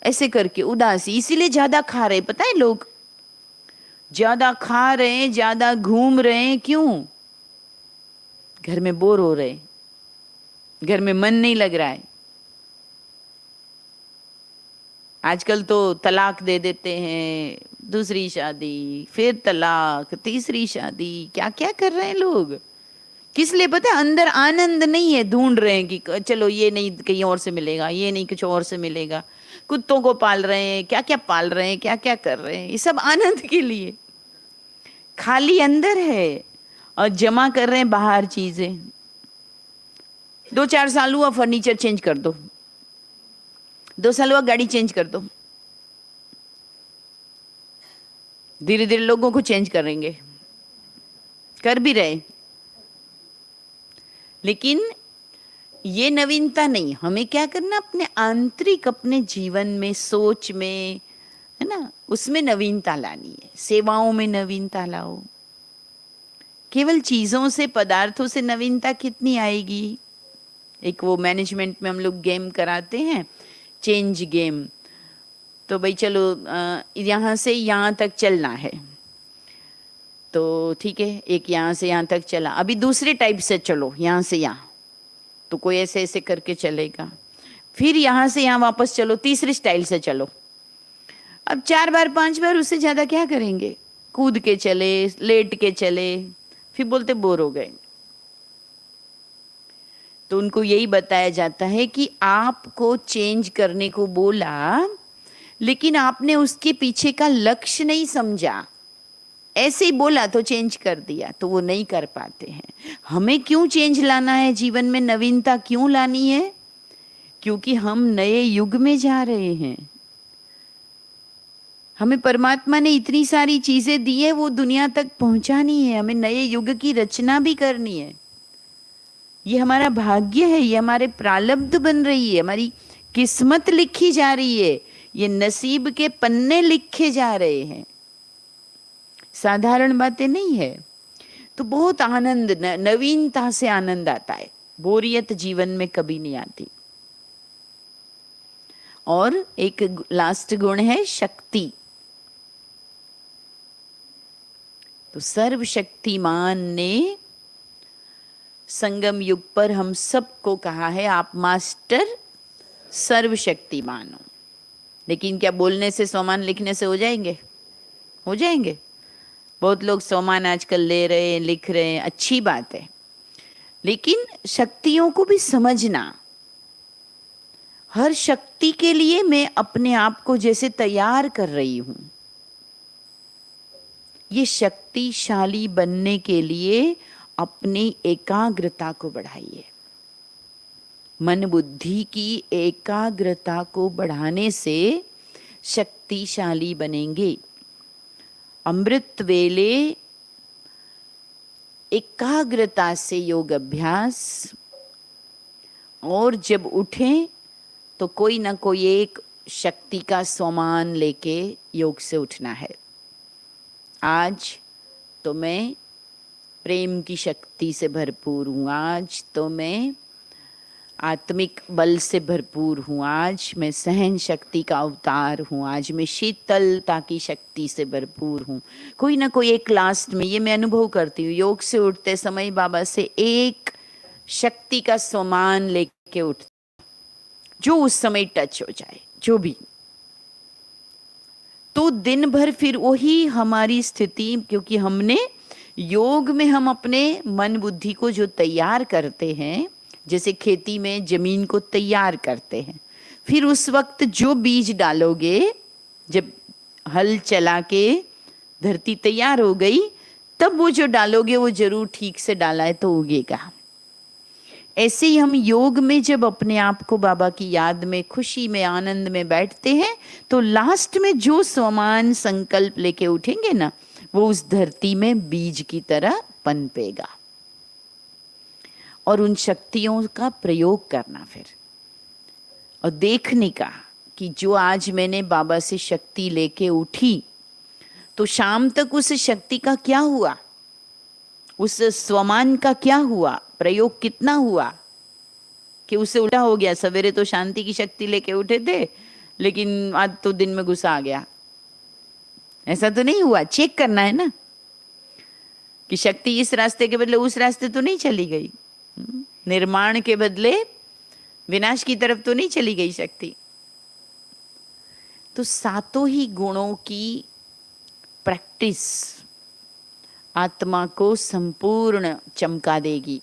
ऐसे करके उदासी। इसीलिए ज्यादा खा रहे, पता है, लोग ज्यादा खा रहे हैं, ज्यादा घूम रहे हैं। क्यों? घर में बोर हो रहे, घर में मन नहीं लग रहा है। आजकल तो तलाक दे देते हैं, दूसरी शादी, फिर तलाक, तीसरी शादी, क्या क्या कर रहे हैं लोग। किस लिए पता है? अंदर आनंद नहीं है, ढूंढ रहे हैं कि चलो ये नहीं कहीं और से मिलेगा, ये नहीं कुछ और से मिलेगा। कुत्तों को पाल रहे हैं, क्या क्या पाल रहे हैं, क्या क्या कर रहे हैं, ये सब आनंद के लिए। खाली अंदर है और जमा कर रहे हैं बाहर चीजें। 2-4 साल हुआ फर्नीचर चेंज कर दो, 2 साल हुआ गाड़ी चेंज कर दो। धीरे धीरे लोगों को चेंज करेंगे, कर भी रहे, लेकिन ये नवीनता नहीं। हमें क्या करना, अपने आंतरिक, अपने जीवन में, सोच में, है ना, उसमें नवीनता लानी है। सेवाओं में नवीनता लाओ। केवल चीजों से, पदार्थों से नवीनता कितनी आएगी? एक वो मैनेजमेंट में हम लोग गेम कराते हैं, चेंज गेम। तो भाई चलो यहाँ से यहाँ तक चलना है, तो ठीक है, एक यहाँ से यहाँ तक चला, अभी दूसरे टाइप से चलो, यहाँ से यहाँ, तो कोई ऐसे ऐसे करके चलेगा। फिर यहाँ से यहाँ वापस चलो, तीसरी स्टाइल से चलो। अब 4 बार 5 बार, उससे ज्यादा क्या करेंगे? कूद के चले, लेट के चले, फिर बोलते बोर हो गए। तो उनको यही बताया जाता है कि आपको चेंज करने को बोला, लेकिन आपने उसके पीछे का लक्ष्य नहीं समझा। ऐसे ही बोला तो चेंज कर दिया, तो वो नहीं कर पाते हैं। हमें क्यों चेंज लाना है जीवन में, नवीनता क्यों लानी है? क्योंकि हम नए युग में जा रहे हैं। हमें परमात्मा ने इतनी सारी चीजें दी है, वो दुनिया तक पहुंचानी है। हमें नए युग की रचना भी करनी है। ये हमारा भाग्य है, ये हमारे प्रारब्ध बन रही है, हमारी किस्मत लिखी जा रही है, ये नसीब के पन्ने लिखे जा रहे हैं। साधारण बातें नहीं है। तो बहुत आनंद, नवीनता से आनंद आता है, बोरियत जीवन में कभी नहीं आती। और एक लास्ट गुण है शक्ति। तो सर्वशक्तिमान ने संगम युग पर हम सबको कहा है आप मास्टर सर्वशक्तिमान हो। लेकिन क्या बोलने से सोमान लिखने से हो जाएंगे? हो जाएंगे। बहुत लोग सोमान आजकल ले रहे हैं, लिख रहे हैं, अच्छी बात है, लेकिन शक्तियों को भी समझना। हर शक्ति के लिए मैं अपने आप को जैसे तैयार कर रही हूं। ये शक्तिशाली बनने के लिए अपनी एकाग्रता को बढ़ाइए। मन बुद्धि की एकाग्रता को बढ़ाने से शक्तिशाली बनेंगे। अमृत वेले एकाग्रता से योग अभ्यास, और जब उठें तो कोई ना कोई एक शक्ति का सोमान लेके योग से उठना है। आज तो मैं प्रेम की शक्ति से भरपूर हूँ, आज तो मैं आत्मिक बल से भरपूर हूँ, आज मैं सहन शक्ति का अवतार हूँ, आज मैं शीतलता की शक्ति से भरपूर हूँ। कोई ना कोई एक लास्ट में, ये मैं अनुभव करती हूँ, योग से उठते समय बाबा से एक शक्ति का सोमान लेके उठ, जो उस समय टच हो जाए, जो भी, तो दिन भर फिर वही हमारी स्थिति। क्योंकि हमने योग में हम अपने मन बुद्धि को जो तैयार करते हैं, जैसे खेती में जमीन को तैयार करते हैं, फिर उस वक्त जो बीज डालोगे, जब हल चला के धरती तैयार हो गई, तब वो जो डालोगे वो जरूर ठीक से डाला है तो उगेगा। ऐसे ही हम योग में जब अपने आप को बाबा की याद में, खुशी में, आनंद में बैठते हैं, तो लास्ट में जो समान संकल्प लेके उठेंगे ना, वो उस धरती में बीज की तरह पनपेगा। और उन शक्तियों का प्रयोग करना फिर, और देखने का कि जो आज मैंने बाबा से शक्ति लेके उठी, तो शाम तक उस शक्ति का क्या हुआ, उस स्वमान का क्या हुआ, प्रयोग कितना हुआ, कि उससे उल्टा हो गया। सवेरे तो शांति की शक्ति लेके उठे थे, लेकिन आज तो दिन में गुस्सा आ गया। ऐसा तो नहीं हुआ। चेक करना है ना कि शक्ति इस रास्ते के बदले उस रास्ते तो नहीं चली गई, निर्माण के बदले विनाश की तरफ तो नहीं चली गई शक्ति। तो सातों ही गुणों की प्रैक्टिस आत्मा को संपूर्ण चमका देगी।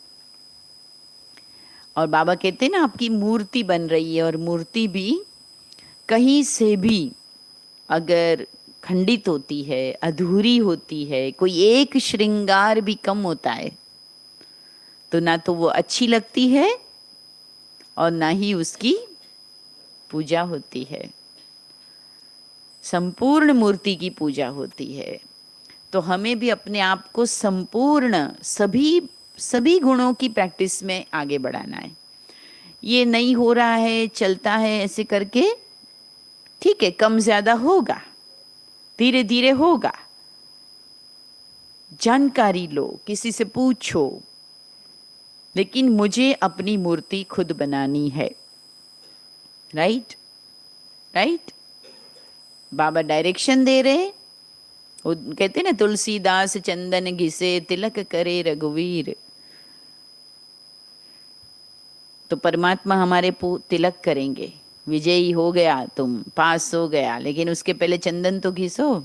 और बाबा कहते हैं ना, आपकी मूर्ति बन रही है, और मूर्ति भी कहीं से भी अगर खंडित होती है, अधूरी होती है, कोई एक श्रृंगार भी कम होता है, तो ना तो वो अच्छी लगती है और ना ही उसकी पूजा होती है। संपूर्ण मूर्ति की पूजा होती है। तो हमें भी अपने आप को संपूर्ण सभी गुणों की प्रैक्टिस में आगे बढ़ाना है। ये नहीं हो रहा है, चलता है ऐसे करके, ठीक है, कम ज्यादा होगा, धीरे धीरे होगा। जानकारी लो, किसी से पूछो, लेकिन मुझे अपनी मूर्ति खुद बनानी है। Right right. बाबा डायरेक्शन दे रहे, वो कहते ना, तुलसीदास चंदन घिसे तिलक करे रघुवीर। तो परमात्मा हमारे तिलक करेंगे। विजयी हो गया, तुम पास हो गया, लेकिन उसके पहले चंदन तो घिसो,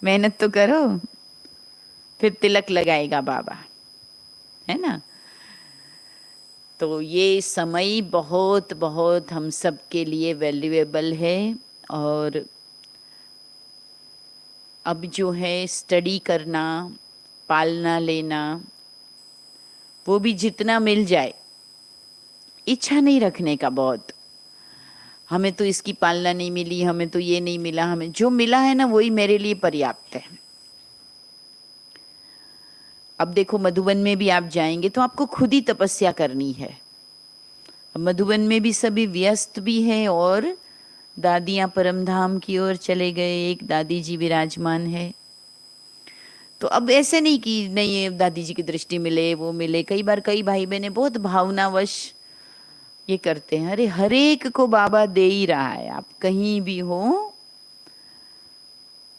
मेहनत तो करो, फिर तिलक लगाएगा बाबा, है ना। तो ये समय बहुत बहुत हम सब के लिए वैल्यूएबल है। और अब जो है स्टडी करना, पालना लेना, वो भी जितना मिल जाए, इच्छा नहीं रखने का बहुत। हमें तो इसकी पालना नहीं मिली, हमें तो ये नहीं मिला, हमें जो मिला है ना वही मेरे लिए पर्याप्त है। अब देखो, मधुबन में भी आप जाएंगे तो आपको खुद ही तपस्या करनी है। अब मधुबन में भी सभी व्यस्त भी हैं, और दादियाँ परमधाम की ओर चले गए, एक दादी जी विराजमान है। तो अब ऐसे नहीं कि नहीं दादी जी की दृष्टि मिले वो मिले। कई बार कई भाई बहनें बहुत भावनावश ये करते हैं। अरे हर एक को बाबा दे ही रहा है, आप कहीं भी हो,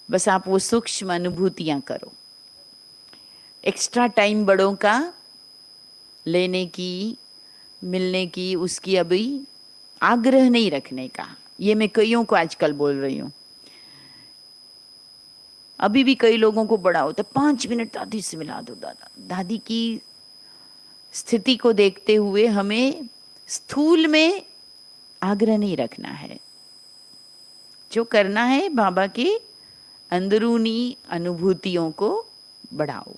बस आप वो सूक्ष्म अनुभूतियां करो। एक्स्ट्रा टाइम बड़ों का लेने की, मिलने की, उसकी अभी आग्रह नहीं रखने का। ये मैं कईयों को आजकल बोल रही हूँ। अभी भी कई लोगों को बड़ा होता है, 5 मिनट दादी से मिला दो। दादा दादी की स्थिति को देखते हुए हमें स्थूल में आग्रह नहीं रखना है। जो करना है बाबा के अंदरूनी अनुभूतियों को बढ़ाओ।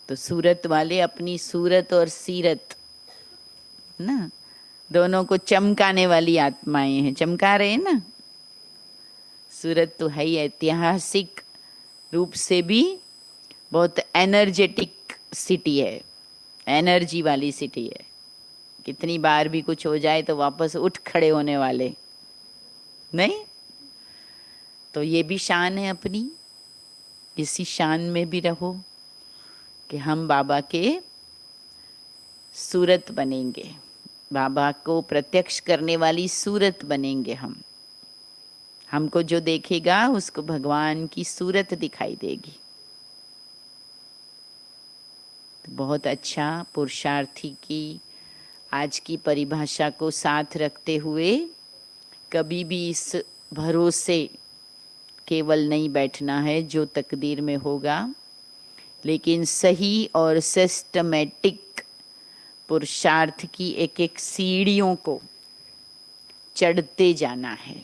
तो सूरत वाले अपनी सूरत और सीरत ना दोनों को चमकाने वाली आत्माएं हैं, चमका रहे हैं ना। सूरत तो है ही ऐतिहासिक रूप से भी बहुत एनर्जेटिक सिटी है, एनर्जी वाली सिटी है। कितनी बार भी कुछ हो जाए तो वापस उठ खड़े होने वाले नहीं। तो ये भी शान है अपनी, इसी शान में भी रहो कि हम बाबा के सूरत बनेंगे, बाबा को प्रत्यक्ष करने वाली सूरत बनेंगे हम। हमको जो देखेगा उसको भगवान की सूरत दिखाई देगी। तो बहुत अच्छा पुरुषार्थी की आज की परिभाषा को साथ रखते हुए कभी भी इस भरोसे केवल नहीं बैठना है जो तकदीर में होगा, लेकिन सही और सिस्टमेटिक पुरुषार्थ की एक एक सीढ़ियों को चढ़ते जाना है।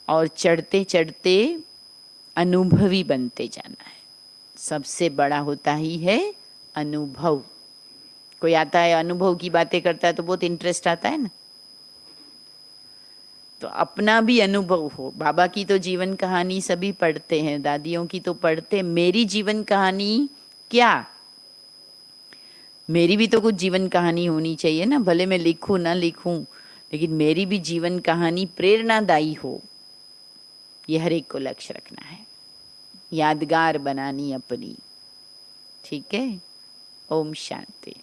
और चढ़ते चढ़ते अनुभवी बनते जाना है। सबसे बड़ा होता ही है अनुभव। कोई आता है अनुभव की बातें करता है तो बहुत इंटरेस्ट आता है ना। तो अपना भी अनुभव हो। बाबा की तो जीवन कहानी सभी पढ़ते हैं, दादियों की तो पढ़ते। मेरी जीवन कहानी क्या, मेरी भी तो कुछ जीवन कहानी होनी चाहिए ना। भले मैं लिखूं ना लिखूं, लेकिन मेरी भी जीवन कहानी प्रेरणादायी हो। ये हर एक को लक्ष्य रखना है, यादगार बनानी अपनी। ठीक है। ओम शांति।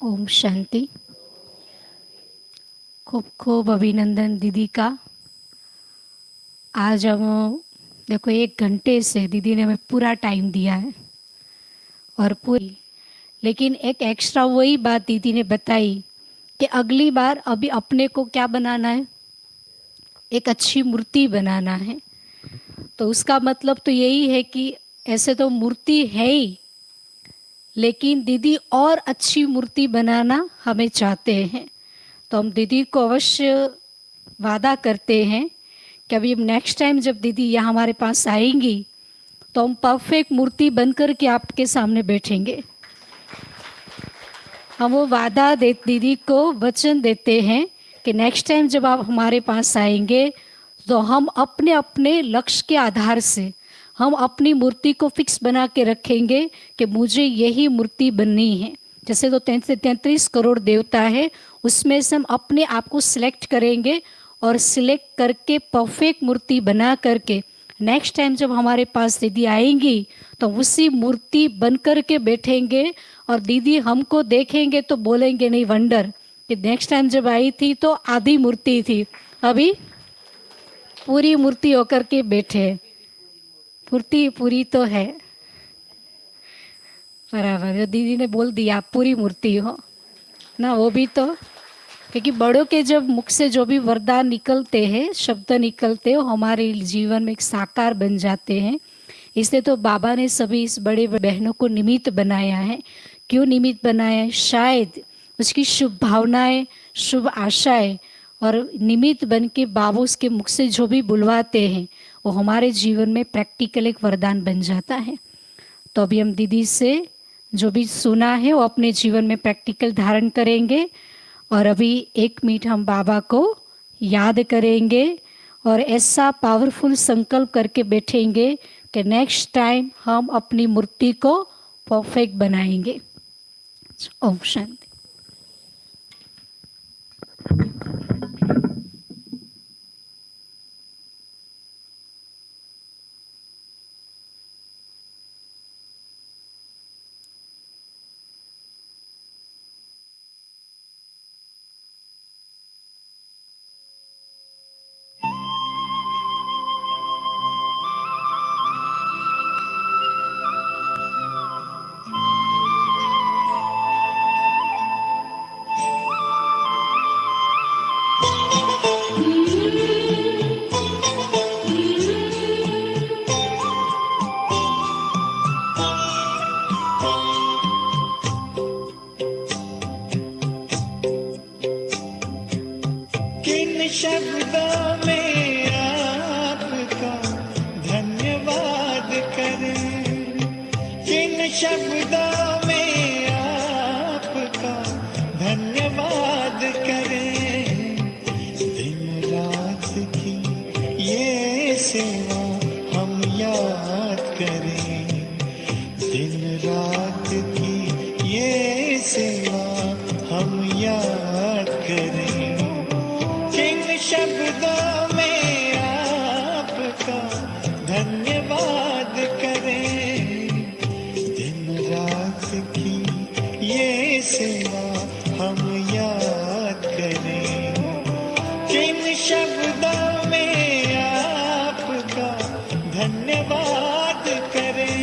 ओम शांति। खूब खूब अभिनंदन दीदी का। आज हम देखो 1 घंटे से दीदी ने हमें पूरा टाइम दिया है और पूरी, लेकिन एक एक्स्ट्रा वही बात दीदी ने बताई कि अगली बार अभी अपने को क्या बनाना है, एक अच्छी मूर्ति बनाना है। तो उसका मतलब तो यही है कि ऐसे तो मूर्ति है ही, लेकिन दीदी और अच्छी मूर्ति बनाना हमें चाहते हैं। तो हम दीदी को अवश्य वादा करते हैं कि अभी नेक्स्ट टाइम जब दीदी यहाँ हमारे पास आएंगी तो हम परफेक्ट मूर्ति बनकर के आपके सामने बैठेंगे। हम वो वादा दीदी को वचन देते हैं कि नेक्स्ट टाइम जब आप हमारे पास आएंगे तो हम अपने अपने लक्ष्य के आधार से हम अपनी मूर्ति को फिक्स बना के रखेंगे कि मुझे यही मूर्ति बननी है। जैसे तो 33 करोड़ देवता है, उसमें से हम अपने आप को सिलेक्ट करेंगे और सिलेक्ट करके परफेक्ट मूर्ति बना करके नेक्स्ट टाइम जब हमारे पास दीदी आएंगी तो उसी मूर्ति बन कर के बैठेंगे। और दीदी हमको देखेंगे तो बोलेंगे नहीं वंडर कि नेक्स्ट टाइम जब आई थी तो आधी मूर्ति थी, अभी पूरी मूर्ति होकर के बैठे। मूर्ति पूरी तो है, बराबर जो दीदी ने बोल दिया आप पूरी मूर्ति हो ना। वो भी तो क्योंकि बड़ों के जब मुख से जो भी वरदान निकलते हैं, शब्द निकलते हैं, वो हमारे जीवन में एक साकार बन जाते हैं। इसलिए तो बाबा ने सभी इस बड़े बहनों को निमित्त बनाया है। क्यों निमित्त बनाया है? शायद उसकी शुभ भावनाएं, शुभ आशाएं और निमित्त बन के बाबा उसके मुख से जो भी बुलवाते हैं वो हमारे जीवन में प्रैक्टिकल एक वरदान बन जाता है। तो अभी हम दीदी से जो भी सुना है वो अपने जीवन में प्रैक्टिकल धारण करेंगे और अभी 1 मिनट हम बाबा को याद करेंगे और ऐसा पावरफुल संकल्प करके बैठेंगे कि नेक्स्ट टाइम हम अपनी मूर्ति को परफेक्ट बनाएंगे। ओम शांति। किन शब्दों में आपका धन्यवाद करें, किन शब्दों में आपका धन्यवाद करें। दिन रात की ये सेवा हम याद करें, दिन रात की ये सेवा हम याद करें। किन शब्दों में आपका धन्यवाद करें, दिन रात की ये सेवा हम याद करें। किन शब्दों में आपका धन्यवाद करें।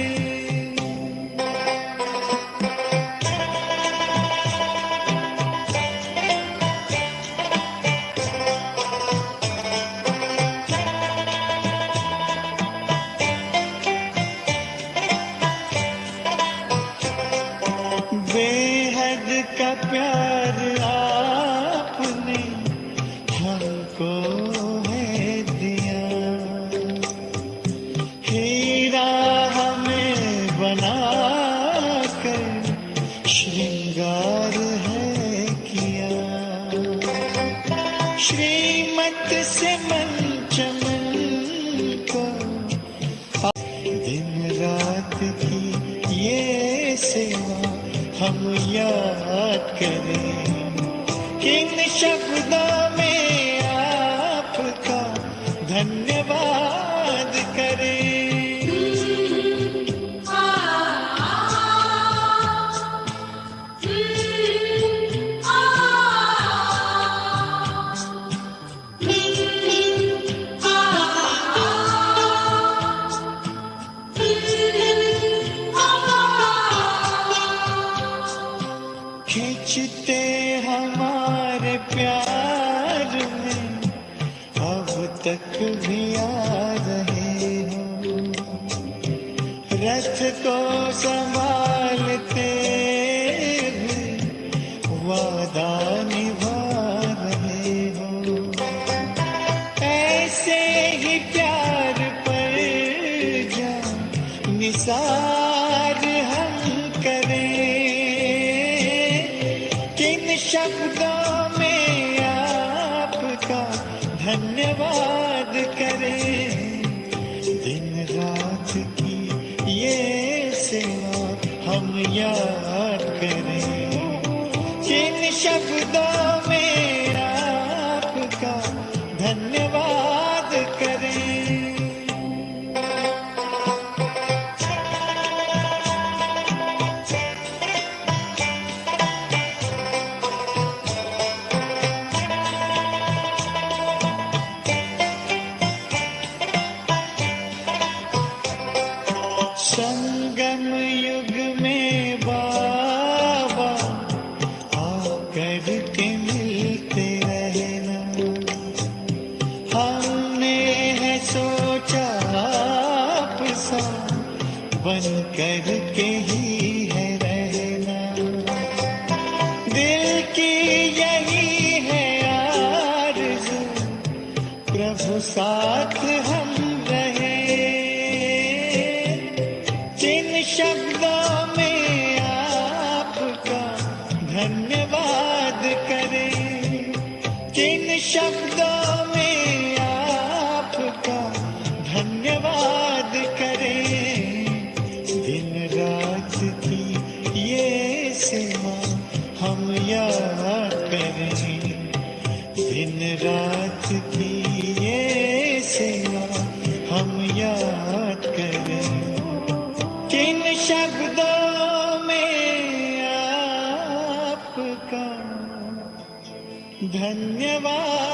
बेहद का प्यार आपने हमको है दिया, हीरा हमें बना कर श्रृंगार है किया। श्रीमत से मन चमन को दिन रात की ये सेवा हम याद करें। किन शब्दों में आपका धन्यवाद करें। खींचते हमारे प्यार में अब तक भी आ रहे हो, रथ को संभालते हुए वादा निभा रहे हो। ऐसे ही प्यार पर जा निसार हम करें। किन शब्दों में आपका धन्यवाद करें, दिन रात की ये सेवा हम याद करें। किन शब्दों में आपका धन्यवाद करें। संगम युग में बाबा आकर के मिलते रहना, हमने है सोचा आपसा बन कर के ही है रहना। दिल की यही है आरज़ू, प्रभु साथ हम रहे। धन्यवाद